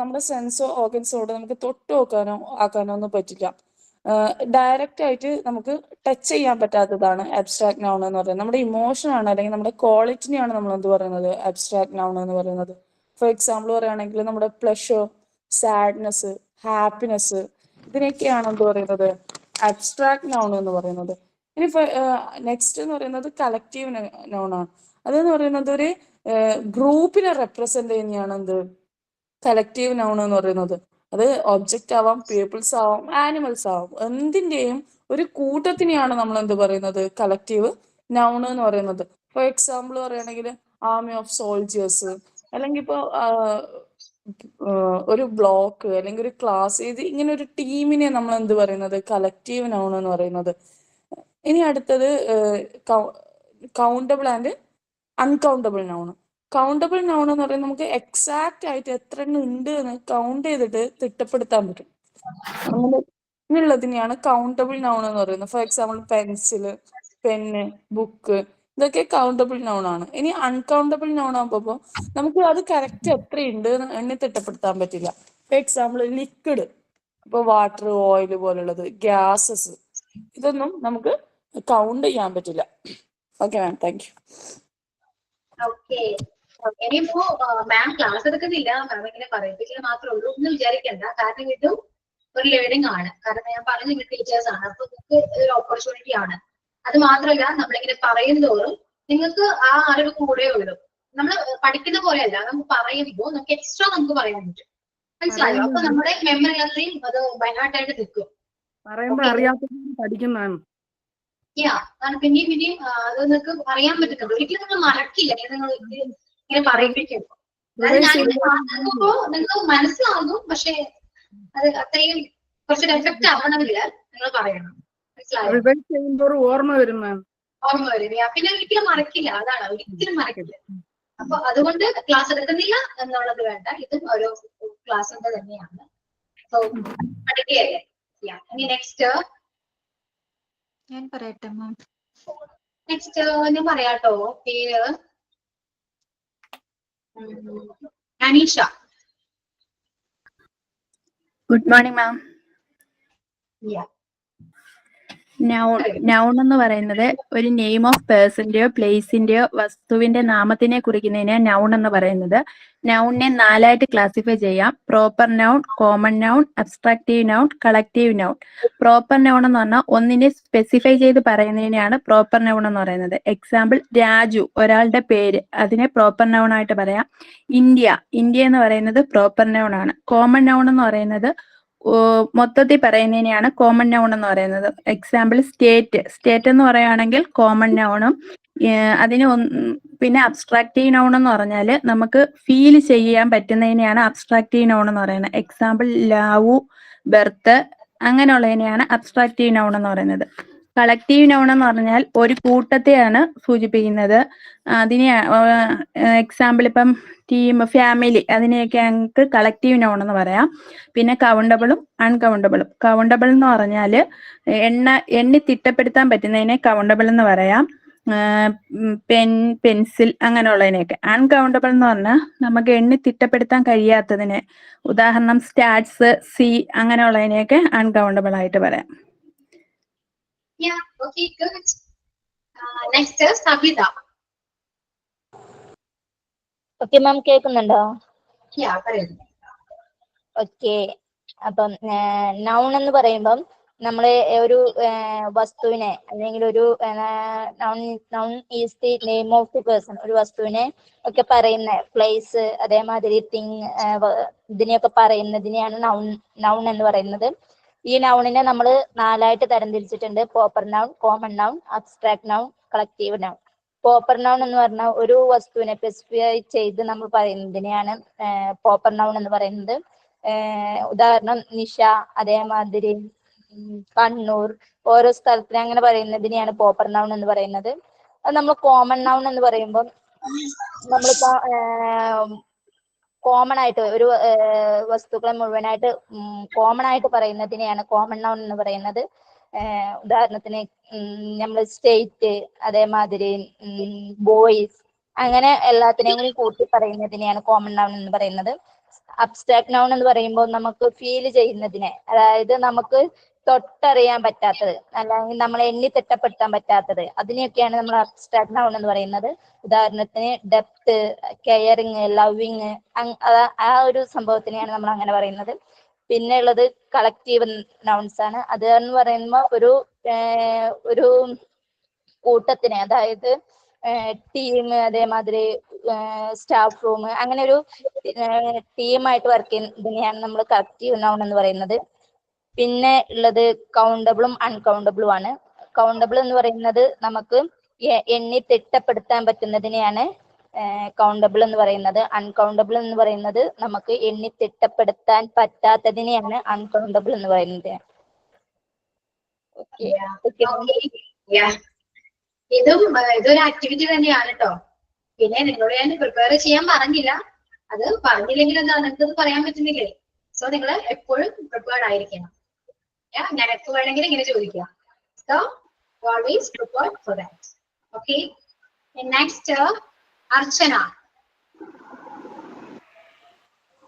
നമ്മുടെ സെൻസോ ഓർഗൻസോട് നമുക്ക് തൊട്ട് നോക്കാനോ ആക്കാനോ ഒന്നും പറ്റില്ല. ഡയറക്റ്റ് ആയിട്ട് നമുക്ക് ടച്ച് ചെയ്യാൻ പറ്റാത്തതാണ് അബ്സ്ട്രാക്ട് നൗൺ എന്ന് പറയുന്നത്. നമ്മുടെ ഇമോഷൻ ആണ്, അല്ലെങ്കിൽ നമ്മുടെ ക്വാളിറ്റിനെയാണ് നമ്മൾ എന്ത് പറയുന്നത്? അബ്സ്ട്രാക്ട് നൗൺ എന്ന് പറയുന്നത്. ഫോർ എക്സാമ്പിൾ പറയുകയാണെങ്കിൽ നമ്മുടെ പ്ലഷർ, സാഡ്നെസ്, ഹാപ്പിനെസ്, ഇതിനൊക്കെയാണ് എന്ത് പറയുന്നത്? അബ്സ്ട്രാക്ട് നൗൺ എന്ന് പറയുന്നത്. ഇനി നെക്സ്റ്റ് എന്ന് പറയുന്നത് കളക്റ്റീവ് നൗൺ ആണ്. അതെന്ന് പറയുന്നത് ഒരു ഗ്രൂപ്പിനെ റെപ്രസെന്റ് ചെയ്യുന്നതാണ് എന്ത്? കളക്റ്റീവ് നൗൺ എന്ന് പറയുന്നത്. അത് ഒബ്ജക്റ്റ് ആവാം, പീപ്പിൾസ് ആവാം, ആനിമൽസ് ആവാം, എന്തിന്റെയും ഒരു കൂട്ടത്തിനെയാണ് നമ്മൾ എന്ത് പറയുന്നത്? കളക്റ്റീവ് നൗൺ എന്ന് പറയുന്നത്. ഫോർ എക്സാമ്പിൾ പറയുകയാണെങ്കിൽ ആർമി ഓഫ് സോൾജേഴ്സ്, അല്ലെങ്കിൽ ഇപ്പോ ഒരു ബ്ലോക്ക് അല്ലെങ്കിൽ ഒരു ക്ലാസ്, ഇത് ഇങ്ങനെ ഒരു ടീമിനെ നമ്മൾ എന്ത് പറയുന്നത്? കളക്റ്റീവ് നൗൺ എന്ന് പറയുന്നത്. ഇനി അടുത്തത് countable and uncountable noun. Countable noun എന്ന് പറയുന്നത് നമുക്ക് എക്സാക്റ്റ് ആയിട്ട് എത്ര എണ്ണം ഉണ്ട് എന്ന് കൗണ്ട് ചെയ്തിട്ട് തിട്ടപ്പെടുത്താൻ പറ്റും. അങ്ങനെയുള്ളതിനെയാണ് കൗണ്ടബിൾ നൗൺ എന്ന് പറയുന്നത്. For example pencil, pen, book, ഇതൊക്കെ കൗണ്ടബിൾ നൗൺ ആണ്. ഇനി അൺകൗണ്ടബിൾ നൗൺ ആകുമ്പോൾ നമുക്ക് അത് കറക്റ്റ് എത്രയുണ്ട് എന്ന് എണ്ണി തിട്ടപ്പെടുത്താൻ പറ്റില്ല. ഫോർ എക്സാമ്പിൾ ലിക്വിഡ്, ഇപ്പൊ വാട്ടർ, ഓയിൽ പോലുള്ളത്, ഗ്യാസസ്, ഇതൊന്നും നമുക്ക് കൗണ്ട് ചെയ്യാൻ പറ്റില്ല. Okay ma'am, thank you. Okay, ഇനിയിപ്പോ മാം ക്ലാസ് എടുക്കുന്നില്ല, മാം ഇങ്ങനെ പറയിപ്പിക്കൽ മാത്രമേ ഉള്ളൂ എന്ന് വിചാരിക്കണ്ട. കാരണം ഇതും ഒരു ലേണിംഗ് ആണ്. കാരണം ഞാൻ പറഞ്ഞ നിങ്ങൾ ടീച്ചേഴ്സ് ആണ്, അപ്പൊ നിങ്ങൾക്ക് ഒരു ഓപ്പർച്യൂണിറ്റി ആണ്. അത് മാത്രമല്ല, നമ്മളിങ്ങനെ പറയുന്നതോറും നിങ്ങൾക്ക് ആ അറിവ് കൂടെ ഉള്ളൂ. നമ്മൾ പഠിക്കുന്ന പോലെയല്ല, നമുക്ക് പറയുമ്പോൾ നമുക്ക് എക്സ്ട്രാ നമുക്ക് പറയാൻ പറ്റും. മനസ്സിലായോ? അപ്പൊ നമ്മുടെ മെമ്മറി അത്രയും അത് ബൈഹാർട്ടായിട്ട് നിൽക്കും. പറയുമ്പോ അറിയാത്ത പഠിക്കും മാം. കാരണം പിന്നെയും അത് നിങ്ങൾക്ക് അറിയാൻ പറ്റുന്നുണ്ട്. ഒരിക്കലും നിങ്ങൾ മറക്കില്ല നിങ്ങൾ ഇങ്ങനെ പറയിപ്പിക്കുമ്പോ. അതായത് ഞാനിങ്ങനെ പറഞ്ഞപ്പോ നിങ്ങൾക്ക് മനസ്സിലാകും, പക്ഷെ അത് അത്രയും കുറച്ചൊരു എഫക്റ്റ് ആവണമെങ്കിൽ നിങ്ങൾ പറയണം. മനസ്സിലായോ? റിവൈസ് ചെയ്യുമ്പോൾ ഓർമ്മ വരും മാം. ഓർമ്മ വരും. പിന്നെ ഒരിക്കലും മറക്കില്ല, അതാണ്, ഒരിക്കലും മറക്കില്ല. അപ്പൊ അതുകൊണ്ട് ക്ലാസ് എടുക്കുന്നില്ല എന്നുള്ളത് വേണ്ട, ഇതും ഓരോ ക്ലാസ്സിന്റെ തന്നെയാണ്. സോ പഠിക്കുകയല്ലേ. ഇനി നെക്സ്റ്റ് ഞാൻ പറയട്ടെ മാം. നെക്സ്റ്റ് ഞാൻ പറയാട്ടോ, പേര് Aneesha. Good morning ma'am. Noun എന്ന് പറയുന്നത് ഒരു നെയിം ഓഫ് പേഴ്സന്റെയോ പ്ലേസിന്റെയോ വസ്തുവിന്റെ നാമത്തിനെ കുറിക്കുന്നതിനെ നൗൺ എന്ന് പറയുന്നത്. നൗണിനെ 4ആയിട്ട് ക്ലാസിഫൈ ചെയ്യാം: proper noun, common noun, abstractive noun, collective noun. Proper noun എന്ന് പറഞ്ഞാൽ ഒന്നിനെ സ്പെസിഫൈ ചെയ്ത് പറയുന്നതിനെയാണ് പ്രോപ്പർ നൗൺ എന്ന് പറയുന്നത്. എക്സാമ്പിൾ, രാജു, ഒരാളുടെ പേര്, അതിനെ പ്രോപ്പർ നൗൺ ആയിട്ട് പറയാം. ഇന്ത്യ എന്ന് പറയുന്നത് പ്രോപ്പർ നൗൺ ആണ്. കോമൺ നൗൺ എന്ന് പറയുന്നത് മൊത്തത്തിൽ പറയുന്നതിനെയാണ് കോമൺ നൗൺ എന്ന് പറയുന്നത്. എക്സാമ്പിൾ, സ്റ്റേറ്റ് എന്ന് പറയുകയാണെങ്കിൽ കോമൺ നൗണും. അതിന് പിന്നെ അബ്സ്ട്രാക്റ്റീവ് നൗൺ എന്ന് പറഞ്ഞാൽ നമുക്ക് ഫീൽ ചെയ്യാൻ പറ്റുന്നതിനെയാണ് അബ്സ്ട്രാക്റ്റീവ് നൗൺ എന്ന് പറയുന്നത്. എക്സാമ്പിൾ, ലവ്, ബർത്ത്, അങ്ങനെയുള്ളതിനെയാണ് അബ്സ്ട്രാക്റ്റീവ് നൗൺ എന്ന് പറയുന്നത്. കളക്റ്റീവ് നൗൺ എന്ന് പറഞ്ഞാൽ ഒരു കൂട്ടത്തെയാണ് സൂചിപ്പിക്കുന്നത്. അതിനെ എക്സാമ്പിൾ ഇപ്പം ടീം, ഫാമിലി, അതിനെയൊക്കെ ഞങ്ങൾക്ക് കളക്റ്റീവ് നൗൺ എന്ന് പറയാം. പിന്നെ കൗണ്ടബിളും അൺകൗണ്ടബിളും. കൗണ്ടബിൾ എന്ന് പറഞ്ഞാൽ എണ്ണി തിട്ടപ്പെടുത്താൻ പറ്റുന്നതിനെ കൗണ്ടബിൾ എന്ന് പറയാം. പെൻസിൽ, അങ്ങനെയുള്ളതിനെയൊക്കെ. അൺകൗണ്ടബിൾ എന്ന് പറഞ്ഞാൽ നമുക്ക് എണ്ണി തിട്ടപ്പെടുത്താൻ കഴിയാത്തതിനെ, ഉദാഹരണം സ്റ്റാർട്സ്, സി, അങ്ങനെയുള്ളതിനെയൊക്കെ അൺകൗണ്ടബിൾ ആയിട്ട് പറയാം. ഓക്കെ മാം, കേൾക്കുന്നുണ്ടോ? ഓക്കെ, അപ്പം നൗൺ എന്ന് പറയുമ്പം നമ്മള് ഒരു വസ്തുവിനെ അല്ലെങ്കിൽ ഒരു noun is the name of the person, ഒരു വസ്തുവിനെ ഒക്കെ പറയുന്ന പ്ലേസ്, അതേമാതിരി തിങ്, ഇതിനെയൊക്കെ പറയുന്നതിനെയാണ് നൗൺ എന്ന് പറയുന്നത്. ഈ നൗണിനെ നമ്മൾ 4ആയിട്ട് തരംതിരിച്ചിട്ടുണ്ട്: proper noun, common noun, abstract noun, collective noun. Proper noun എന്ന് പറഞ്ഞാൽ ഒരു വസ്തുവിനെ സ്പെസിഫൈ ചെയ്ത് നമ്മൾ പറയുന്നതിനെയാണ് പ്രോപ്പർ നൗൺ എന്ന് പറയുന്നത്. ഉദാഹരണം, നിഷ, അതേമാതിരി കണ്ണൂർ, ഓരോ സ്ഥലത്തിനെ അങ്ങനെ പറയുന്നതിനെയാണ് പ്രോപ്പർ നൗൺ എന്ന് പറയുന്നത്. അത് നമ്മൾ കോമൺ നൗൺ എന്ന് പറയുമ്പോൾ നമ്മളിപ്പോ കോമൺ ആയിട്ട് ഒരു വസ്തുക്കളെ മുഴുവനായിട്ട് കോമൺ ആയിട്ട് പറയുന്നതിനെയാണ് കോമൺ നൗൺ എന്ന് പറയുന്നത്. ഉദാഹരണത്തിന് നമ്മൾ സ്റ്റേറ്റ്, അതേമാതിരി ബോയ്സ്, അങ്ങനെ എല്ലാത്തിനെയും കൂടി കൂട്ടി പറയുന്നതിനെയാണ് കോമൺ നൗൺ എന്ന് പറയുന്നത്. അബ്സ്ട്രാക്ട് നൗൺ എന്ന് പറയുമ്പോൾ നമുക്ക് ഫീൽ ചെയ്യുന്നതിനെ, അതായത് നമുക്ക് തൊട്ടറിയാൻ പറ്റാത്തത്, അല്ലെങ്കിൽ നമ്മളെ എണ്ണി തിട്ടപ്പെടുത്താൻ പറ്റാത്തത്, അതിനെയൊക്കെയാണ് നമ്മൾ അബ്സ്ട്രാക്ട് നൗൺ എന്ന് പറയുന്നത്. ഉദാഹരണത്തിന് ഡെപ്ത്, കെയറിങ്, ലവിങ്, ആ ഒരു സംഭവത്തിനെയാണ് നമ്മൾ അങ്ങനെ പറയുന്നത്. പിന്നെ ഉള്ളത് കളക്റ്റീവ് നൗൺസ് ആണ്. അത് എന്ന് പറയുമ്പോൾ ഒരു കൂട്ടത്തിനെ, അതായത് ടീം, അതേമാതിരി സ്റ്റാഫ് റൂം, അങ്ങനെ ഒരു ടീമായിട്ട് വർക്ക് ചെയ്യുന്നതിനെയാണ് നമ്മൾ കളക്റ്റീവ് നൗൺ എന്ന് പറയുന്നത്. പിന്നെ ഉള്ളത് കൗണ്ടബിളും അൺകൗണ്ടബിളും ആണ്. കൗണ്ടബിൾ എന്ന് പറയുന്നത് നമുക്ക് എണ്ണി തിട്ടപ്പെടുത്താൻ പറ്റുന്നതിനെയാണ് കൗണ്ടബിൾ എന്ന് പറയുന്നത്. അൺകൗണ്ടബിൾ എന്ന് പറയുന്നത് നമുക്ക് എണ്ണി തിട്ടപ്പെടുത്താൻ പറ്റാത്തതിനെയാണ് അൺകൗണ്ടബിൾ എന്ന് പറയുന്നത്. ഓക്കെ. ഇതൊരു ആക്ടിവിറ്റി തന്നെയാണ് കേട്ടോ. പിന്നെ നിങ്ങളോട് ഞാൻ പ്രിപ്പയർ ചെയ്യാൻ പറഞ്ഞില്ല. അത് പറഞ്ഞില്ലെങ്കിൽ എന്താ നിങ്ങൾക്കത് പറയാൻ പറ്റുന്നില്ലേ? സോ നിങ്ങൾ എപ്പോഴും പ്രിപ്പയർഡ് ആയിരിക്കണം. ഞാൻ എപ്പോ വേണമെങ്കിലും ഇങ്ങനെ ചോദിക്കാം. So always prepared for that. Okay. Next Archana.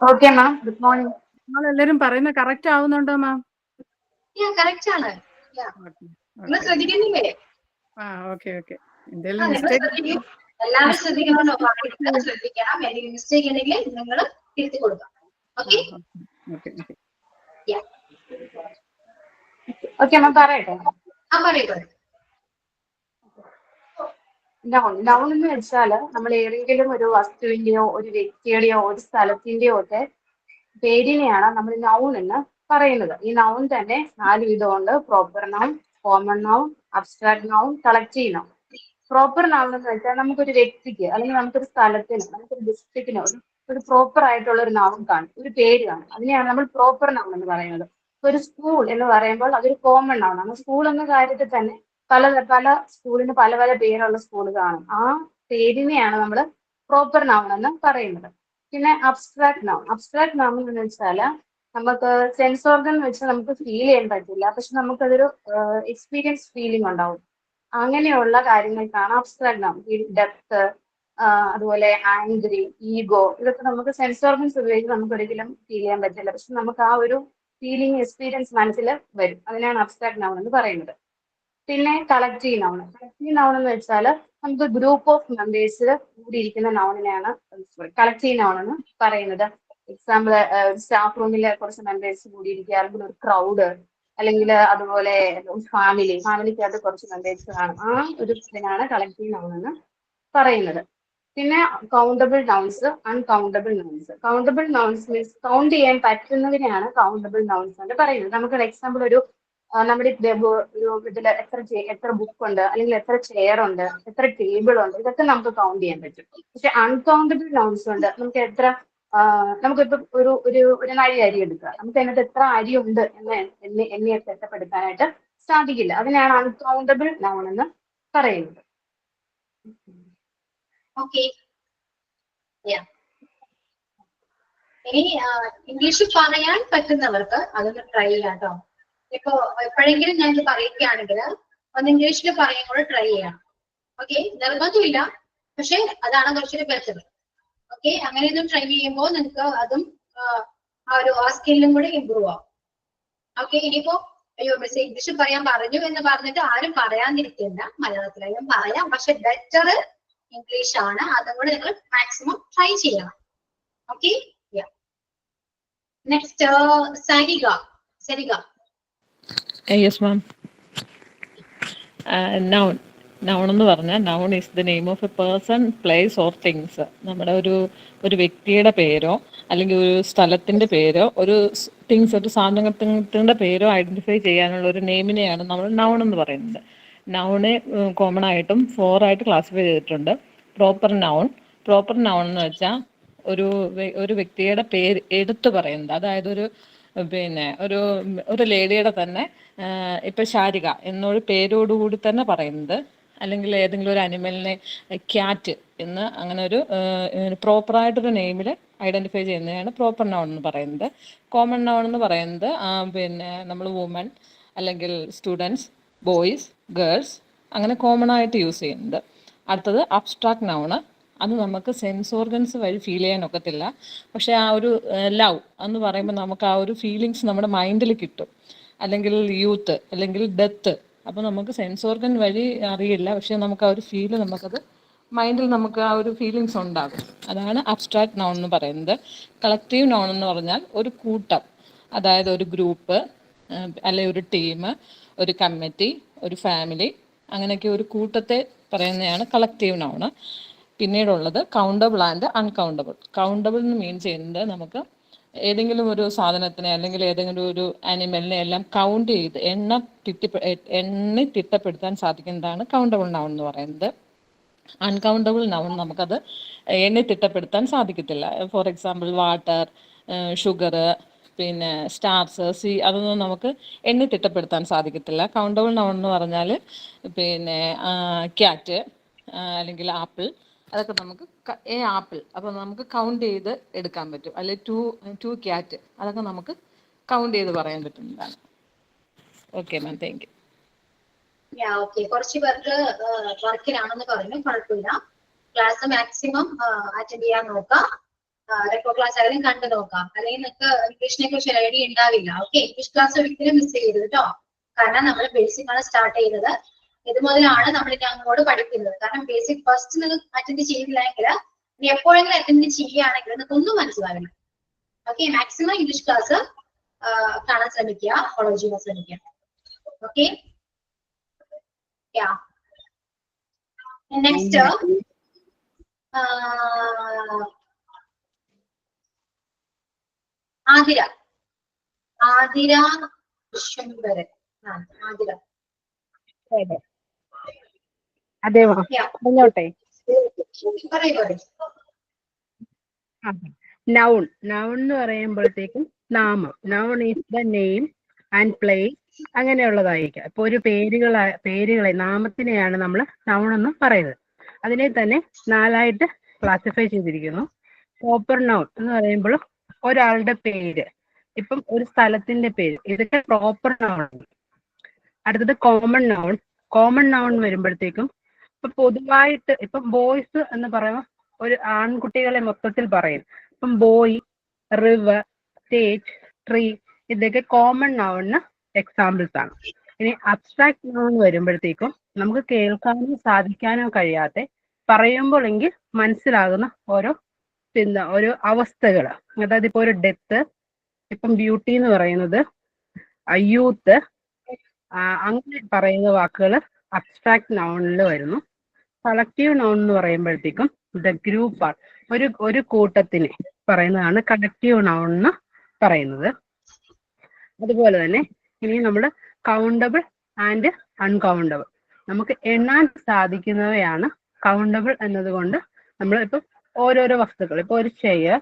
Okay ma'am, good morning. നമ്മളെല്ലാരും പറയുന്നത് കറക്റ്റ് ആവുന്നുണ്ടോ മാം? കറക്റ്റ് ആണ്. നിങ്ങൾ ശ്രദ്ധിക്കുന്നില്ലേ? ഓക്കെ. എന്തെങ്കിലും മിസ്റ്റേക്ക് എല്ലാവരും ശ്രദ്ധിക്കണോ? ശ്രദ്ധിക്കണം. എന്തെങ്കിലും മിസ്റ്റേക്ക് ഉണ്ടെങ്കിൽ നിങ്ങൾ തിരുത്തി കൊടുക്കാം. ഓക്കെ. ഓക്കെ മാം, പറയട്ടെ. പറയട്ടെ. നൗൺ എന്ന് വെച്ചാല് നമ്മൾ ഏതെങ്കിലും ഒരു വസ്തുവിന്റെയോ ഒരു വ്യക്തിയുടെയോ ഒരു സ്ഥലത്തിന്റെയോ ഒക്കെ പേരിനെയാണ് നമ്മൾ നൗൺ എന്ന് പറയുന്നത്. ഈ നൗൺ തന്നെ 4 വിധമുണ്ട്. Proper noun, common noun, abstract noun, collective noun. Proper noun എന്ന് വെച്ചാൽ നമുക്കൊരു വ്യക്തിക്ക് അല്ലെങ്കിൽ നമുക്കൊരു സ്ഥലത്തിന്, നമുക്കൊരു ഡിസ്ട്രിക്റ്റിനോ ഒരു പ്രോപ്പർ ആയിട്ടുള്ള ഒരു നൗൺ കാണും, ഒരു പേര് കാണും. അതിനെയാണ് നമ്മൾ പ്രോപ്പർ നൗൺ എന്ന് പറയുന്നത്. ഒരു സ്കൂൾ എന്ന് പറയുമ്പോൾ അതൊരു കോമൺ നൗൺ ആണ്. സ്കൂൾ എന്ന കാര്യത്തിൽ തന്നെ പല സ്കൂളിന് പല പേരുള്ള സ്കൂൾ കാണും. ആ പേരിനെയാണ് നമ്മൾ പ്രോപ്പർ നൗൺ എന്ന് പറയുന്നത്. പിന്നെ അബ്സ്ട്രാക്ട് നൗൺ എന്ന് വെച്ചാൽ നമുക്ക് സെൻസ് ഓർഗൻ വെച്ച് നമുക്ക് ഫീൽ ചെയ്യാൻ പറ്റില്ല, പക്ഷെ നമുക്കതൊരു എക്സ്പീരിയൻസ് ഫീലിംഗ് ഉണ്ടാവും. അങ്ങനെയുള്ള കാര്യങ്ങൾക്കാണ് അബ്സ്ട്രാക്ട് നൗൺ. ഈ ഡെപ്ത്, അതുപോലെ ആംഗ്രി, ഈഗോ, ഇതൊക്കെ നമുക്ക് സെൻസ് ഓർഗൻസ് ഉപയോഗിച്ച് നമുക്ക് ഒരിക്കലും ഫീൽ ചെയ്യാൻ പറ്റില്ല, പക്ഷെ നമുക്ക് ആ ഒരു ഫീലിംഗ് എക്സ്പീരിയൻസ് മനസ്സിൽ വരും. അതിനാണ് അബ്സ്ട്രാക്ട് നൗൺ എന്ന് പറയുന്നത്. പിന്നെ കളക്റ്റീവ് നൗൺ എന്ന് വെച്ചാൽ നമുക്ക് ഗ്രൂപ്പ് ഓഫ് മെമ്പേഴ്സ് കൂടിയിരിക്കുന്ന നൗണിനെയാണ് കളക്റ്റീവ് നൗൺ എന്ന് പറയുന്നത്. എക്സാമ്പിൾ, സ്റ്റാഫ് റൂമിലെ കുറച്ച് മെമ്പേഴ്സ് കൂടിയിരിക്കുക, അല്ലെങ്കിൽ ഒരു ക്രൗഡ്, അല്ലെങ്കിൽ അതുപോലെ ഫാമിലിക്കകത്ത് കുറച്ച് മെമ്പേഴ്സ് കാണും. ആ ഒരു ഇതിനാണ് കളക്റ്റീവ് നൗൺ എന്ന് പറയുന്നത്. പിന്നെ countable nouns, uncountable nouns. Countable nouns means count ചെയ്യാൻ പറ്റുന്നതിനെയാണ് കൗണ്ടബിൾ നൗൺസ് എന്ന് പറയുന്നത്. നമുക്ക് എക്സാമ്പിൾ ഒരു നമ്മുടെ ഒരു ഇതിൽ എത്ര ബുക്ക് ഉണ്ട്, അല്ലെങ്കിൽ എത്ര ചെയർ ഉണ്ട്, എത്ര ടേബിൾ ഉണ്ട്, ഇതൊക്കെ നമുക്ക് കൗണ്ട് ചെയ്യാൻ പറ്റും. പക്ഷെ അൺകൗണ്ടബിൾ നൗൺസ് ഉണ്ട്. നമുക്ക് നമുക്കിപ്പോ ഒരു നഴി അരി എടുക്കുക, നമുക്ക് അതിനകത്ത് എത്ര അരി ഉണ്ട് എന്ന് എണ്ണിയെ തിട്ടപ്പെടുത്താനായിട്ട് സാധിക്കില്ല. അതിനാണ് അൺകൗണ്ടബിൾ നൗൺ എന്ന് പറയുന്നത്. ഓക്കെ. ഇനി ഇംഗ്ലീഷ് പറയാൻ പറ്റുന്നവർക്ക് അതൊന്ന് ട്രൈ ചെയ്യാം കേട്ടോ. ഇപ്പൊ എപ്പോഴെങ്കിലും ഞാൻ ഇത് പറയുകയാണെങ്കിൽ ഒന്ന് ഇംഗ്ലീഷിൽ പറയാൻ കൂടെ ട്രൈ ചെയ്യണം. ഓക്കെ. നിർബന്ധമില്ല, പക്ഷെ അതാണ് കുറച്ചുകൂടി ബെറ്റർ. ഓക്കെ. അങ്ങനെയൊന്നും ട്രൈ ചെയ്യുമ്പോൾ നിങ്ങൾക്ക് അതും ആ സ്കില്ലും കൂടി ഇമ്പ്രൂവ് ആവും. ഓക്കെ. ഇനിയിപ്പോ അയ്യോ മിസ് ഇംഗ്ലീഷ് പറയാൻ പറഞ്ഞു എന്ന് പറഞ്ഞിട്ട് ആരും പറയാതിരിക്കില്ല. മലയാളത്തിലായാലും പറയാം, പക്ഷെ ബെറ്റർ ഇംഗ്ലീഷ് ആണ്. അതും കൂടെ നിങ്ങൾ മാക്സിമം ട്രൈ ചെയ്യണം. Okay. Next Sarika. Yes ma'am. Noun എന്ന് പറഞ്ഞാൽ noun is the name of a person, place or things. നമ്മുടെ ഒരു വ്യക്തിയുടെ പേരോ അല്ലെങ്കിൽ ഒരു സ്ഥലത്തിന്റെ പേരോ ഒരു തിങ്സ്, ഒരു സാധനത്തിന്റെ പേരോ ഐഡന്റിഫൈ ചെയ്യാനുള്ള ഒരു നെയിമിനെയാണ് നമ്മൾ നൗൺ എന്ന് പറയുന്നത്. നൗണ് കോമൺ ആയിട്ടും 4 ആയിട്ട് ക്ലാസിഫൈ ചെയ്തിട്ടുണ്ട്. പ്രോപ്പർ നൗൺ എന്ന് വെച്ചാൽ ഒരു വ്യക്തിയുടെ പേര് എടുത്തു പറയുന്നത്. അതായത് ഒരു ലേഡിയുടെ തന്നെ ഇപ്പൊ ശാരിക എന്നൊരു പേരോടുകൂടി തന്നെ പറയുന്നത്, അല്ലെങ്കിൽ ഏതെങ്കിലും ഒരു അനിമലിനെ ക്യാറ്റ് എന്ന് അങ്ങനെ ഒരു പ്രോപ്പറായിട്ടൊരു നെയിമിൽ ഐഡന്റിഫൈ ചെയ്യുന്നതാണ് പ്രോപ്പർ നൗൺ എന്ന് പറയുന്നത്. കോമൺ നൗൺ എന്ന് പറയുന്നത് നമ്മൾ വുമൺ അല്ലെങ്കിൽ സ്റ്റുഡൻസ്, ബോയ്സ്, ഗേൾസ് അങ്ങനെ കോമൺ ആയിട്ട് യൂസ് ചെയ്യുന്നത്. അടുത്തത് അബ്സ്ട്രാക്ട് നൗണ്. അത് നമുക്ക് സെൻസ് ഓർഗൻസ് വഴി ഫീൽ ചെയ്യാൻ ഒക്കത്തില്ല, പക്ഷെ ആ ഒരു ലവ് എന്ന് പറയുമ്പോൾ നമുക്ക് ആ ഒരു ഫീലിങ്സ് നമ്മുടെ മൈൻഡിൽ കിട്ടും. അല്ലെങ്കിൽ യൂത്ത്, അല്ലെങ്കിൽ ഡെത്ത്, അപ്പോൾ നമുക്ക് സെൻസ് ഓർഗൻ വഴി അറിയില്ല, പക്ഷെ നമുക്ക് ആ ഒരു ഫീല് നമുക്കത് മൈൻഡിൽ നമുക്ക് ആ ഒരു ഫീലിങ്സ് ഉണ്ടാകും. അതാണ് അബ്സ്ട്രാക്ട് നൗൺ എന്ന് പറയുന്നത്. കളക്റ്റീവ് നൗൺ എന്ന് പറഞ്ഞാൽ ഒരു കൂട്ടം, അതായത് ഒരു ഗ്രൂപ്പ്, അല്ലെങ്കിൽ ഒരു ടീം, ഒരു കമ്മിറ്റി, ഒരു ഫാമിലി, അങ്ങനെയൊക്കെ ഒരു കൂട്ടത്തെ പറയുന്നതാണ് കളക്റ്റീവ് നൗണ്. പിന്നീടുള്ളത് കൗണ്ടബിൾ ആൻഡ് അൺകൗണ്ടബിൾ. കൗണ്ടബിൾ എന്ന് മീൻ ചെയ്യുന്നത് നമുക്ക് ഏതെങ്കിലും ഒരു സാധനത്തിനെ അല്ലെങ്കിൽ ഏതെങ്കിലും ഒരു ആനിമലിനെ എല്ലാം കൗണ്ട് ചെയ്ത് എണ്ണി തിട്ടപ്പെടുത്താൻ സാധിക്കുന്നതാണ് കൗണ്ടബിൾ നൗൺ എന്ന് പറയുന്നത്. അൺകൗണ്ടബിൾ നൗൺ നമുക്കത് എണ്ണി തിട്ടപ്പെടുത്താൻ സാധിക്കത്തില്ല. ഫോർ എക്സാമ്പിൾ വാട്ടർ, ഷുഗർ, പിന്നെ സ്റ്റാർസ്, അതൊന്നും നമുക്ക് എണ്ണി തിട്ടപ്പെടുത്താൻ സാധിക്കത്തില്ല. കൗണ്ടബിൾ നൗൺ എന്ന് പറഞ്ഞാൽ പിന്നെ ക്യാറ്റ്, അല്ലെങ്കിൽ ആപ്പിൾ, അതൊക്കെ നമുക്ക് ആപ്പിൾ അപ്പോൾ നമുക്ക് കൗണ്ട് ചെയ്ത് എടുക്കാൻ പറ്റും. അല്ലെങ്കിൽ ടു ക്യാറ്റ്, അതൊക്കെ നമുക്ക് കൗണ്ട് ചെയ്ത് പറയാൻ പറ്റുന്നതാണ്. Okay ma'am, thank you. Okay, കുറച്ച് പേർക്ക് വർക്കിലാണെന്ന് പറഞ്ഞു, കുഴപ്പമില്ല. ക്ലാസ് മാക്സിമം അറ്റൻഡ് ചെയ്യാൻ നോക്കാം. റെക്കോർഡ് ക്ലാസ് ആയാലും കണ്ടു നോക്കാം. അല്ലെങ്കിൽ നിങ്ങൾക്ക് ഇംഗ്ലീഷിനെ കുറിച്ച് ഒരു ഐഡിയ ഉണ്ടാവില്ല. ഓക്കെ, ഇംഗ്ലീഷ് ക്ലാസ് ഒരിക്കലും മിസ് ചെയ്യരുത് കേട്ടോ. കാരണം നമ്മൾ ബേസിക് ആണ് സ്റ്റാർട്ട് ചെയ്യുന്നത്. ഇത് മുതലാണ് നമ്മൾ ഇനി അങ്ങോട്ട് പഠിക്കുന്നത്. കാരണം ബേസിക് ഫസ്റ്റ് നിങ്ങൾ അറ്റൻഡ് ചെയ്തില്ലെങ്കിൽ ഇനി എപ്പോഴെങ്കിലും അറ്റൻഡ് ചെയ്യുകയാണെങ്കിൽ നിങ്ങൾക്ക് ഒന്നും മനസ്സിലാവില്ല. ഓക്കെ, മാക്സിമം ഇംഗ്ലീഷ് ക്ലാസ് കാണാൻ ശ്രമിക്കുക, ഫോളോ ചെയ്യാൻ ശ്രമിക്കുക. Okay, next Athira Vishwambharan. ആതിര, അതെ പറഞ്ഞോട്ടെ. പറയൂ. നൗൺ എന്ന് പറയുമ്പോഴത്തേക്കും നാമം. Noun is the name and place, അങ്ങനെയുള്ളതായിരിക്കും. ഇപ്പൊ ഒരു പേരുകളെ നാമത്തിനെയാണ് നമ്മൾ നൗൺ എന്ന് പറയുന്നത്. അതിനെ തന്നെ 4ആയിട്ട് ക്ലാസിഫൈ ചെയ്തിരിക്കുന്നു. പ്രോപ്പർ നൗൺ എന്ന് പറയുമ്പോൾ ഒരാളുടെ പേര്, ഇപ്പം ഒരു സ്ഥലത്തിന്റെ പേര്, ഇതൊക്കെ പ്രോപ്പർ നൗൺ ആണ്. അടുത്തത് കോമൺ നൗൺ വരുമ്പോഴത്തേക്കും ഇപ്പൊ പൊതുവായിട്ട് ഇപ്പം ബോയ്സ് എന്ന് പറയുമ്പോൾ ഒരു ആൺകുട്ടികളെ മൊത്തത്തിൽ പറയും. ഇപ്പം ബോയ്, റിവർ, സ്റ്റേജ്, ട്രീ, ഇതൊക്കെ കോമൺ നൗണിന് എക്സാമ്പിൾസ് ആണ്. ഇനി അബ്സ്ട്രാക്ട് നൗൺ വരുമ്പോഴത്തേക്കും നമുക്ക് കേൾക്കാനോ സാധിക്കാനോ കഴിയാത്ത, പറയുമ്പോഴെങ്കിൽ മനസ്സിലാകുന്ന ഓരോ അവസ്ഥകൾ. അതായത് ഇപ്പൊ ഒരു ഡെത്ത്, ഇപ്പം ബ്യൂട്ടി എന്ന് പറയുന്നത്, യൂത്ത്, അങ്ങനെ പറയുന്ന വാക്കുകൾ അബ്സ്ട്രാക്ട് നൗണിൽ വരുന്നു. കളക്റ്റീവ് നൗൺ എന്ന് പറയുമ്പോഴത്തേക്കും ദ ഗ്രൂപ്പ് ആണ്, ഒരു കൂട്ടത്തിനെ പറയുന്നതാണ് കളക്റ്റീവ് നൗൺ എന്ന് പറയുന്നത്. അതുപോലെ തന്നെ ഇനി നമ്മൾ കൗണ്ടബിൾ ആൻഡ് അൺകൗണ്ടബിൾ, നമുക്ക് എണ്ണാൻ സാധിക്കുന്നവയാണ് കൗണ്ടബിൾ എന്നതുകൊണ്ട് നമ്മൾ ഇപ്പം ഓരോരോ വസ്തുക്കൾ, ഇപ്പൊ ഒരു ചെയർ,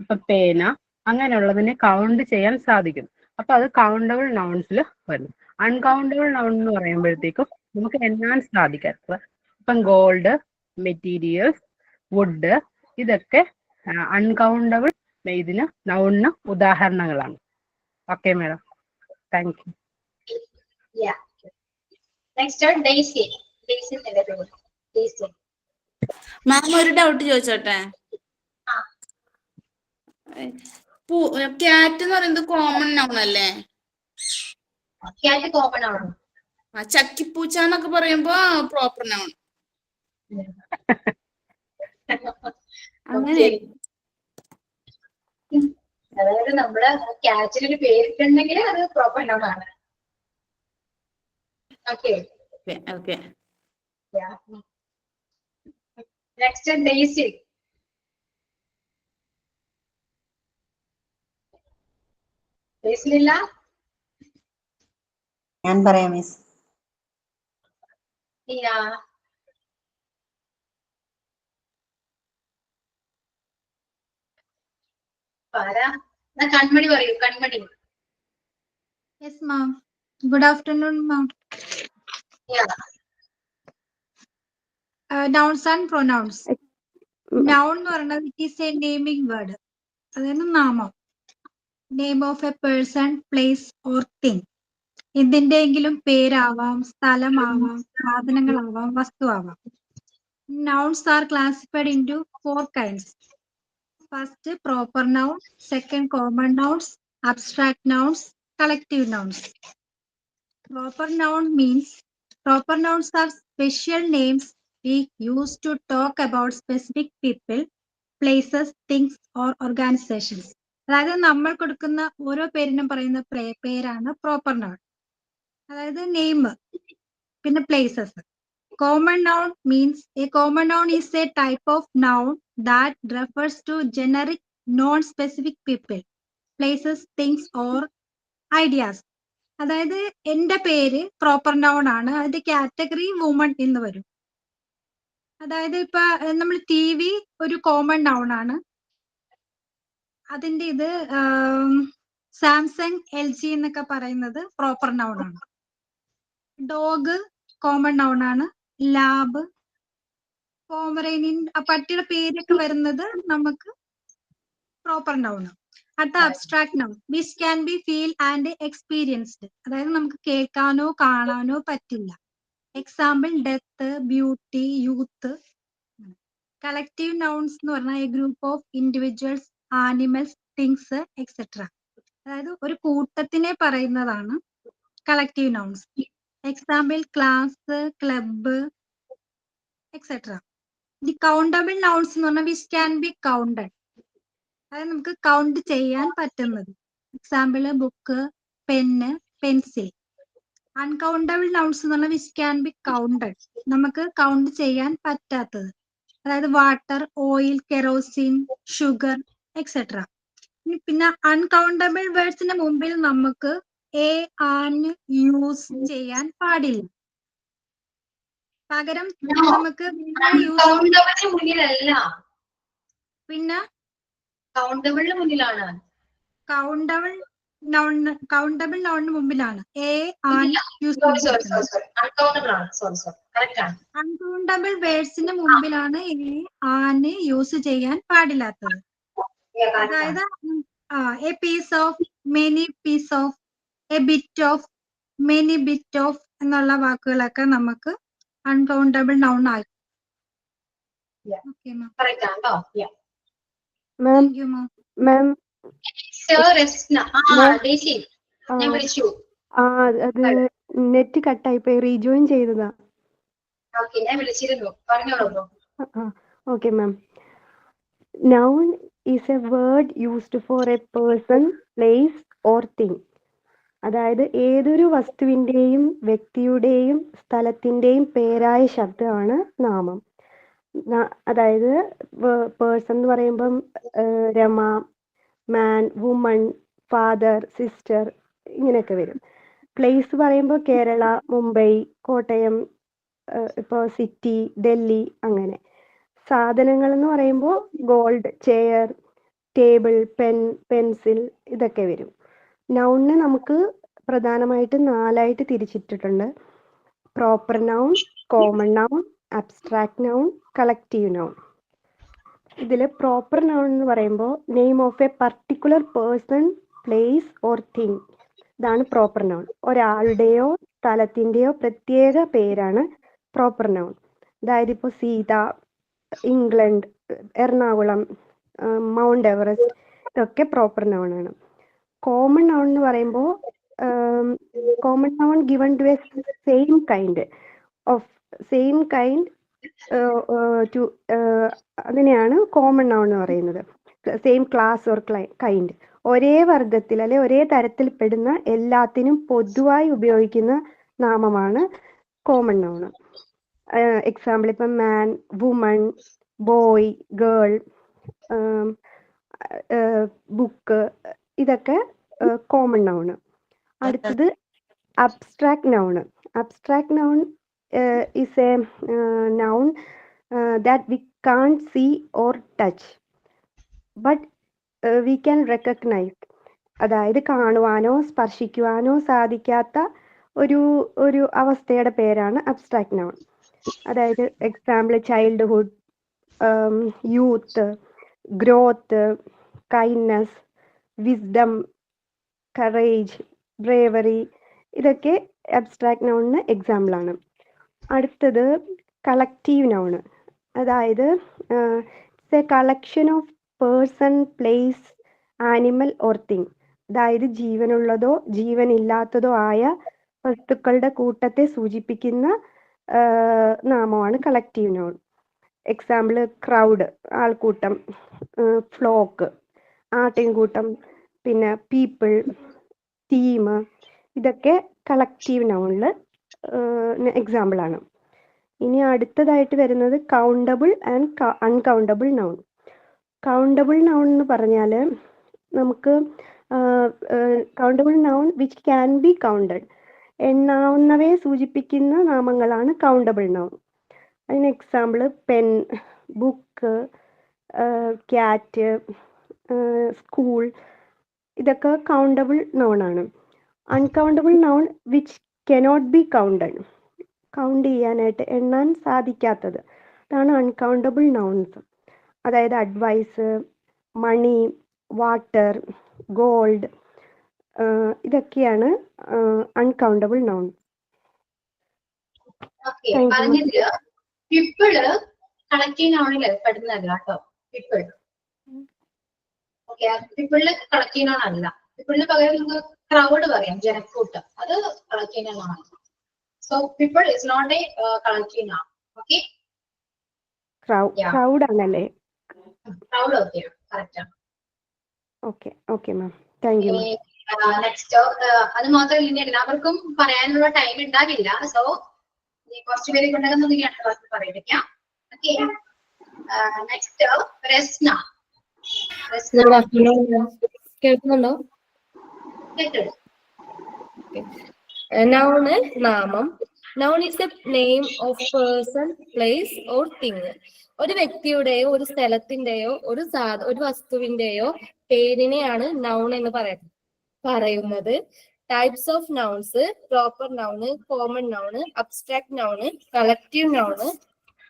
ഇപ്പൊ പേന, അങ്ങനെയുള്ളതിനെ കൗണ്ട് ചെയ്യാൻ സാധിക്കും. അപ്പൊ അത് കൗണ്ടബിൾ നൗൺസിൽ വരുന്നു. അൺകൗണ്ടബിൾ നൗൺ എന്ന് പറയുമ്പോഴത്തേക്കും നമുക്ക് എണ്ണാൻ സാധിക്കാത്തത്, ഇപ്പം ഗോൾഡ്, മെറ്റീരിയൽസ്, വുഡ്, ഇതൊക്കെ അൺകൗണ്ടബിൾ ഇതിന് നൗണിന് ഉദാഹരണങ്ങളാണ്. Okay madam, thank you. Next Daisy. Ma'am ഒരു ഡൗട്ട് ചോദിച്ചോട്ടെ? ക്യാറ്റ് എന്ന് പറയുന്നത് കോമൺ നൗൺ അല്ലേ? ക്യാറ്റ് കോമൺ ആണ്. ചക്കിപ്പൂച്ച എന്നൊക്കെ പറയുമ്പോ പ്രോപ്പർ നൗൺ. അങ്ങനെ അതായത് നമ്മള് ക്യാറ്റിനൊരു പേരിട്ടുണ്ടെങ്കിൽ അത് പ്രോപ്പർ നൗൺ ആണ്. Okay, next Daisy. ഡെയ്സിലില്ല? ഞാൻ പറയാം മിസ്. കൺമണി പറയൂ. കൺമണി. Yes, ma'am. Good afternoon, ma'am. Nouns and pronouns. Noun എന്ന് പറയുന്നത് it is a naming word. അതായത് നാമം. Name of a person, place or thing. എന്തിന്റെയെങ്കിലും പേരാവാം, സ്ഥലമാവാം, സാധനങ്ങളാവാം, വസ്തുവാവാം. Nouns are classified into 4 kinds. First, proper noun. Second, common nouns. Abstract nouns. Collective nouns. Proper nouns are special names we use to talk about specific people, places, things or organizations. അതായത് നമ്മൾ കൊടുക്കുന്ന ഓരോ പേരിനും പറയുന്ന പേരാണ് proper noun. അതായത് name, പിന്നെ places. Common noun means a common noun is a type of noun that refers to generic non-specific people, places, things or ideas. അതായത് എന്റെ പേര് പ്രോപ്പർ നൗൺ ആണ്, അതിന്റെ കാറ്റഗറി വുമൺ എന്ന് വരും. അതായത് ഇപ്പൊ നമ്മൾ TV ഒരു കോമൺ നൗൺ ആണ്. അതിന്റെ ഇത് സാംസങ് LG എന്നൊക്കെ പറയുന്നത് പ്രോപ്പർ നൗൺ ആണ്. ഡോഗ് കോമൺ നൗൺ ആണ്. ലാബ് പോമറേനിയൻ പട്ടിയുടെ പേരൊക്കെ വരുന്നത് നമുക്ക് പ്രോപ്പർ നൗൺ. അടുത്ത abstract noun which can B feel and experienced. അതായത് നമുക്ക് കേൾക്കാനോ കാണാനോ പറ്റില്ല. Example death, beauty, youth. Collective nouns എന്ന് പറഞ്ഞാൽ A group of individuals, animals, things etcetera. അതായത് ഒരു കൂട്ടത്തിനെ പറയുന്നതാണ് collective nouns. Example class, club etcetera. The countable nouns എന്ന് പറഞ്ഞാൽ വിച്ച് ക്യാൻ ബി കൗണ്ടഡ്. അതായത് നമുക്ക് കൗണ്ട് ചെയ്യാൻ പറ്റുന്നത്. Example book, pen, pencil. Uncountable nouns എന്ന് പറഞ്ഞാൽ വിച്ച് ക്യാൻ ബി കൗണ്ടഡ്, നമുക്ക് കൗണ്ട് ചെയ്യാൻ പറ്റാത്തത്. അതായത് water, oil, kerosene, sugar etcetera. പിന്നെ അൺകൗണ്ടബിൾ വേർഡ്സിന്റെ മുമ്പിൽ നമുക്ക് എ, ആൻ യൂസ് ചെയ്യാൻ പാടില്ല. പകരം നമുക്ക് കൗണ്ടബിളിന് മുന്നിലല്ല, പിന്നെ കൗണ്ടബിളിന് മുന്നിലാണ്. കൗണ്ടബിൾ നൗണിന് മുമ്പിലാണ് എ, ആൻ യൂസ്. അൺകൗണ്ടബിൾ ആണ്. കറക്റ്റ് ആണ്. അൺകൗണ്ടബിൾ വേർഡ്സിന് മുമ്പിലാണ് എ, ആൻ യൂസ് ചെയ്യാൻ പാടില്ലാത്തത്. അതായത് a piece of, many piece of, a bit of, many bit of എന്നുള്ള വാക്കുകളൊക്കെ നമുക്ക് അൺകൗണ്ടബിൾ നൗൺ ആയി. കറക്റ്റ് ആണോ? മാം ഞാൻ വിളിച്ചു. അത് നെറ്റ് കട്ടായി പോയി, റീജോയിൻ ചെയ്തതാ. ഓക്കെ, ഞാൻ വിളിച്ചിരുന്നു. പറഞ്ഞോളൂ. Okay ma'am. Noun is A word used for A person, place or thing. അതായത് ഏതൊരു വസ്തുവിൻ്റെയും വ്യക്തിയുടെയും സ്ഥലത്തിൻ്റെയും പേരായ ശബ്ദമാണ് നാമം. അതായത് പേഴ്സൺ എന്ന് പറയുമ്പം രമ, മാൻ, വുമൺ, ഫാദർ, സിസ്റ്റർ ഇങ്ങനെയൊക്കെ വരും. പ്ലേസ് പറയുമ്പോൾ കേരള, മുംബൈ, കോട്ടയം, ഇപ്പോൾ സിറ്റി, ഡൽഹി അങ്ങനെ. സാധനങ്ങൾ എന്ന് പറയുമ്പോൾ gold, chair, table, pen, pencil ഇതൊക്കെ വരും. നൗണിനെ നമുക്ക് പ്രധാനമായിട്ട് 4ആയിട്ട് തിരിച്ചിട്ടിട്ടുണ്ട്. Proper noun, common noun, abstract noun, collective noun. ഇതിൽ പ്രോപ്പർ നൗൺ എന്ന് പറയുമ്പോൾ name of a particular person, place or thing. ഇതാണ് പ്രോപ്പർ നൗൺ. ഒരാളുടെയോ സ്ഥലത്തിൻ്റെയോ പ്രത്യേക പേരാണ് പ്രോപ്പർ നൗൺ. അതായത് ഇപ്പോൾ Sita, England, Ernakulam, mount Everest ഇതൊക്കെ പ്രോപ്പർ നൗൺ ആണ്. കോമൺ നൗൺ എന്ന് പറയുമ്പോൾ common noun given to a same kind to അതിനെയാണ് കോമൺ നൗൺ എന്ന് പറയുന്നത്. സെയിം ക്ലാസ് ഓർ കൈൻഡ്, ഒരേ വർഗത്തിൽ അല്ലെ ഒരേ തരത്തിൽ പെടുന്ന എല്ലാത്തിനും പൊതുവായി ഉപയോഗിക്കുന്ന നാമമാണ് കോമൺ നൗൺ. എക്സാമ്പിൾ ഇപ്പം മാൻ, വുമൺ, ബോയ്, ഗേൾ, ബുക്ക് ഇതൊക്കെ കോമൺ നൗണ്. അടുത്തത് abstract noun. Abstract noun is a noun that we can't see or touch but we can recognize. അതായത് കാണുവാനോ സ്പർശിക്കുവാനോ സാധിക്കാത്ത ഒരു അവസ്ഥയുടെ പേരാണ് അബ്സ്ട്രാക്ട് നൗൺ. അതായത് example childhood, youth, growth, kindness, wisdom, courage, bravery ഇതൊക്കെ abstract നൗണിന് example ആണ്. അടുത്തത് കളക്റ്റീവ് നൗണ്. അതായത് it's A collection of person, place, animal or thing. അതായത് ജീവനുള്ളതോ ജീവനില്ലാത്തതോ ആയ വസ്തുക്കളുടെ കൂട്ടത്തെ സൂചിപ്പിക്കുന്ന നാമമാണ് കളക്റ്റീവ് നൗൺ. എക്സാമ്പിൾ ക്രൗഡ് ആൾക്കൂട്ടം, ഫ്ലോക്ക് ആട്ടിൻകൂട്ടം, പിന്നെ പീപ്പിൾ, ടീം ഇതൊക്കെ കളക്റ്റീവ് നൗണിൽ എക്സാമ്പിൾ ആണ്. ഇനി അടുത്തതായിട്ട് വരുന്നത് countable and uncountable noun. Countable noun എന്ന് പറഞ്ഞാൽ നമുക്ക് countable noun which can be counted, എണ്ണാവുന്നവയെ സൂചിപ്പിക്കുന്ന നാമങ്ങളാണ് കൗണ്ടബിൾ നൗൺ. അതിന് example pen, book, cat, school, ഇതൊക്കെ കൗണ്ടബിൾ നൗൺ ആണ്. Uncountable noun which cannot be counted, count ചെയ്യാനായിട്ട് എണ്ണാൻ സാധിക്കാത്തത്, അതാണ് അൺകൗണ്ടബിൾ നൗൺസ്. അതായത് അഡ്വൈസ്, മണി, വാട്ടർ, ഗോൾഡ്, ഇതൊക്കെയാണ് അൺകൗണ്ടബിൾ നൗൺ. പറഞ്ഞതില് പിപ്പിള് കളക്റ്റീവ് നൗണില് പെടുന്നതല്ല കേട്ടോ. പിപ്പിൾ ഓക്കെ, പിപ്പിളില് കളക്റ്റീവ് നൗൺ അല്ല. പിപ്പിളിന് പകരം നമുക്ക് ക്രൗഡ് പറയാം, ജനക്കൂട്ട്, അത് കളക്റ്റീവ് നൗൺ ആണ്. So people is not a collective noun. Okay, crowd ആണല്ലേ? ക്രൗഡ് ഓക്കെ, കറക്റ്റ് ആണ്. Okay okay ma'am, thank you. Next, അത് മാത്രമല്ല ഇനി എല്ലാവർക്കും പറയാനുള്ള ടൈം ഉണ്ടാവില്ല. സോ കുറച്ച് പേര് കൊണ്ടുവന്നൊന്നും അടുത്ത ക്ലാസ്സിൽ പറയിപ്പിക്കാം. Okay, next Rasna. കേൾക്കുന്നുണ്ടോ? നൗണ് നാമം. Noun is a name of person, place or thing. ഒരു വ്യക്തിയുടെയോ ഒരു സ്ഥലത്തിന്റെയോ ഒരു വസ്തുവിന്റെയോ പേരിനെയാണ് നൗൺ എന്ന് പറയുന്നത്. Types of nouns: proper noun, common noun, abstract noun, collective noun,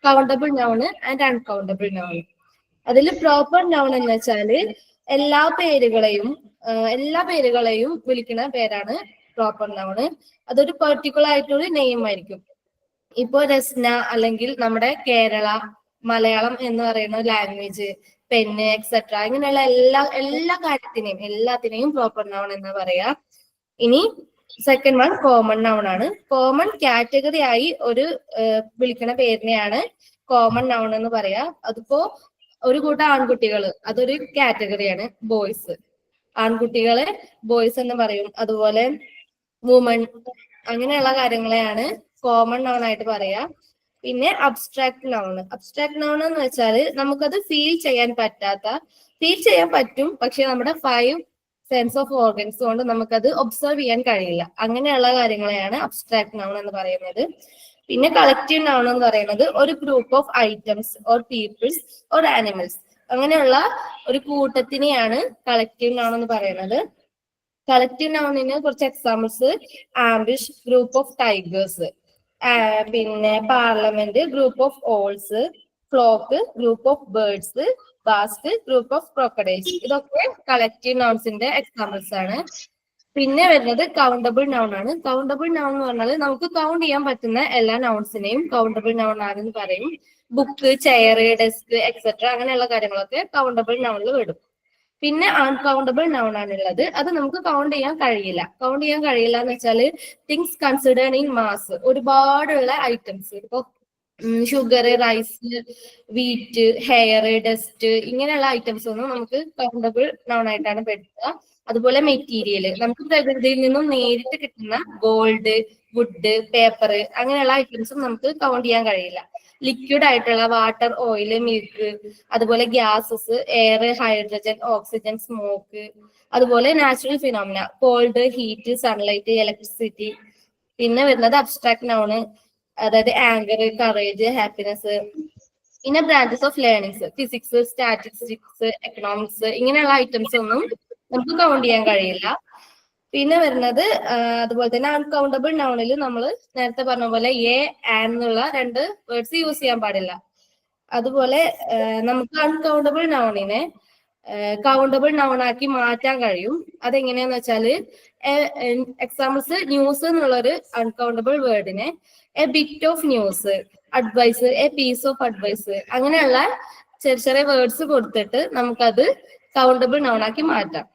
countable noun and uncountable noun. അതിൽ പ്രോപ്പർ നൗൺ എന്ന് വെച്ചാല് എല്ലാ പേരുകളെയും വിളിക്കുന്ന പേരാണ് പ്രോപ്പർ നൗണ്. അതൊരു പെർട്ടിക്കുലർ ആയിട്ടൊരു നെയിം ആയിരിക്കും. ഇപ്പോ രസ്ന അല്ലെങ്കിൽ നമ്മുടെ കേരള, മലയാളം എന്ന് പറയുന്ന ലാംഗ്വേജ്, പെന്ന്, എക്സെട്ര, ഇങ്ങനെയുള്ള എല്ലാത്തിനെയും പ്രോപ്പർ നൗൺ എന്ന് പറയാ. ഇനി സെക്കൻഡ് വൺ കോമൺ നൗൺ ആണ്. കോമൺ കാറ്റഗറി ആയി ഒരു വിളിക്കുന്ന പേരിനെയാണ് കോമൺ നൗൺ എന്ന് പറയാ. അതിപ്പോ ഒരു കൂട്ടം ആൺകുട്ടികൾ, അതൊരു കാറ്റഗറിയാണ്, ബോയ്സ്. ആൺകുട്ടികളെ ബോയ്സ് എന്ന് പറയും. അതുപോലെ വുമൺ, അങ്ങനെയുള്ള കാര്യങ്ങളെയാണ് കോമൺ നൗൺ ആയിട്ട് പറയാ. പിന്നെ അബ്സ്ട്രാക്ട് നൗൺ. അബ്സ്ട്രാക്ട് നൗൺ എന്ന് വെച്ചാൽ നമുക്കത് ഫീൽ ചെയ്യാൻ പറ്റും, പക്ഷെ നമ്മുടെ 5 സെൻസ് ഓഫ് ഓർഗൻസ് കൊണ്ട് നമുക്കത് ഒബ്സർവ് ചെയ്യാൻ കഴിയില്ല. അങ്ങനെയുള്ള കാര്യങ്ങളെയാണ് അബ്സ്ട്രാക്ട് നൗൺ എന്ന് പറയുന്നത്. പിന്നെ കളക്റ്റീവ് നൗൺ എന്ന് പറയുന്നത് ഒരു group of items or peoples or animals, അങ്ങനെയുള്ള ഒരു കൂട്ടത്തിനെയാണ് കളക്റ്റീവ് നൗൺ എന്ന് പറയുന്നത്. കളക്റ്റീവ് നൗണിന് കുറച്ച് examples: ambush, group of tigers. പിന്നെ parliament, group of owls. Flock, group of birds. Bask, group of crocodiles. ഇതൊക്കെ കളക്റ്റീവ് നൗൺസിന്റെ എക്സാമ്പിൾസ് ആണ്. പിന്നെ വരുന്നത് കൗണ്ടബിൾ നൗൺ ആണ്. കൗണ്ടബിൾ നൗൺ എന്ന് പറഞ്ഞാൽ നമുക്ക് കൗണ്ട് ചെയ്യാൻ പറ്റുന്ന എല്ലാ നൗൺസിനെയും കൗണ്ടബിൾ നൗൺ ആണെന്ന് പറയും. ബുക്ക്, ചെയർ, ഡെസ്ക്, എക്സെട്ര, അങ്ങനെയുള്ള കാര്യങ്ങളൊക്കെ കൗണ്ടബിൾ നൗണിൽ വിടും. പിന്നെ അൺകൗണ്ടബിൾ നൗൺ ആണുള്ളത്. അത് നമുക്ക് കൗണ്ട് ചെയ്യാൻ കഴിയില്ല എന്ന് വെച്ചാല് തിങ്സ് കൺസിഡേർഡ് ഇൻ മാസ്, ഒരുപാടുള്ള ഐറ്റംസ്. ഇപ്പൊ sugar, rice, wheat, hair, dust, ഇങ്ങനെയുള്ള ഐറ്റംസ് ഒന്നും നമുക്ക് കൗണ്ടബിൾ നൗൺ ആയിട്ടാണ് പെടുത്തുക. അതുപോലെ മെറ്റീരിയൽ, നമുക്ക് പ്രകൃതിയിൽ നിന്നും നേരിട്ട് കിട്ടുന്ന ഗോൾഡ്, വുഡ്, പേപ്പർ, അങ്ങനെയുള്ള ഐറ്റംസും നമുക്ക് കൗണ്ട് ചെയ്യാൻ കഴിയില്ല. ലിക്വിഡ് ആയിട്ടുള്ള വാട്ടർ, ഓയിൽ, മിൽക്ക്, അതുപോലെ gases, air, hydrogen, oxygen, smoke, അതുപോലെ natural phenomena, cold, heat, sunlight, electricity. പിന്നെ വരുന്നത് അബ്സ്ട്രാക്ട് നൗണ്, അതായത് ആങ്കർ, കറേജ്, ഹാപ്പിനെസ്. പിന്നെ branches of learnings: physics, statistics, economics, ഇങ്ങനെയുള്ള ഐറ്റംസ് ഒന്നും നമുക്ക് കൗണ്ട് ചെയ്യാൻ കഴിയില്ല. പിന്നെ വരുന്നത് അതുപോലെ തന്നെ അൺകൗണ്ടബിൾ നൗണിൽ നമ്മൾ നേരത്തെ പറഞ്ഞ പോലെ എ, ആൻ എന്നുള്ള 2 വേർഡ്സ് യൂസ് ചെയ്യാൻ പാടില്ല. അതുപോലെ നമുക്ക് അൺകൗണ്ടബിൾ നൗണിനെ കൗണ്ടബിൾ നൗൺ ആക്കി മാറ്റാൻ കഴിയും. അതെങ്ങനെയാന്ന് വെച്ചാല് എക്സാമ്പിൾസ്: ന്യൂസ് എന്നുള്ളൊരു അൺകൗണ്ടബിൾ വേർഡിനെ a bit of news, advice, a piece of advice, അങ്ങനെയുള്ള ചെറിയ വേർഡ്സ് കൊടുത്തിട്ട് നമുക്കത് കൗണ്ടബിൾ നൗൺ ആക്കി മാറ്റാം.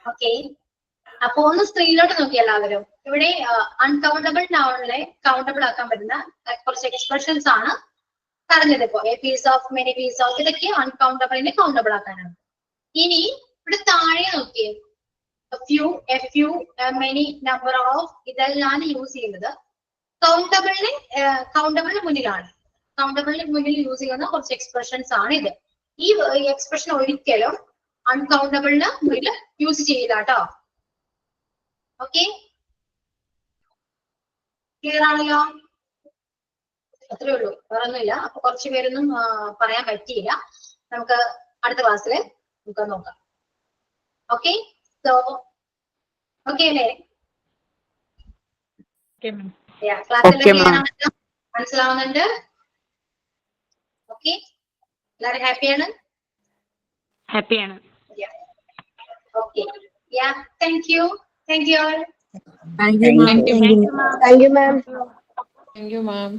ഓക്കെ, അപ്പൊ ഒന്ന് സ്ക്രീനിലോട്ട് നോക്കി എല്ലാവരും. ഇവിടെ അൺകൗണ്ടബിൾ നൗണിനെ കൗണ്ടബിൾ ആക്കാൻ പറ്റുന്ന കുറച്ച് എക്സ്പ്രഷൻസ് ആണ് പറഞ്ഞത്. ഇപ്പോ a piece of, many piece of, ഇതൊക്കെ അൺകൗണ്ടബിളിനെ കൗണ്ടബിൾ ആക്കാനാണ്. ഇനി ഇവിടെ താഴെ നോക്കിയേ, few, a few, many, number of, ഇതെല്ലാം യൂസ് ചെയ്യുന്നത് കൗണ്ടബിളിന് മുന്നിലാണ്. കൗണ്ടബിളിന് മുന്നിൽ യൂസ് ചെയ്യുന്ന കുറച്ച് എക്സ്പ്രഷൻസ് ആണ് ഇത്. ഈ എക്സ്പ്രഷൻ ഒരിക്കലും അൺകൗണ്ടബിളിന് മുന്നിൽ യൂസ് ചെയ്യില്ല കേട്ടോ. ഓക്കെ, ക്ലിയർ ആണല്ലോ? അത്രേ ഉള്ളൂ, വേറെ ഒന്നുമില്ല. അപ്പൊ കുറച്ച് പേരൊന്നും പറയാൻ പറ്റിയില്ല. നമുക്ക് അടുത്ത ക്ലാസ്സിൽ നമുക്ക് നോക്കാം. ഓക്കെ, സോ ഓക്കെ അല്ലേ? ക്ലാസ്സിൽ മനസ്സിലാവുന്നുണ്ട്? ഓക്കെ, എല്ലാവരും ഹാപ്പിയാണ്? ഹാപ്പിയാണ്. Okay, yeah, thank you all. Thank you, ma'am. Thank you, ma'am. Thank you, ma'am. Thank you, ma'am.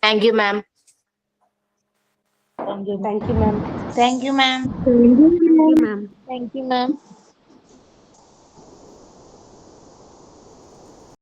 Thank you, ma'am. Thank you, ma'am. Thank you, ma'am. Thank you, ma'am. Thank you, ma'am.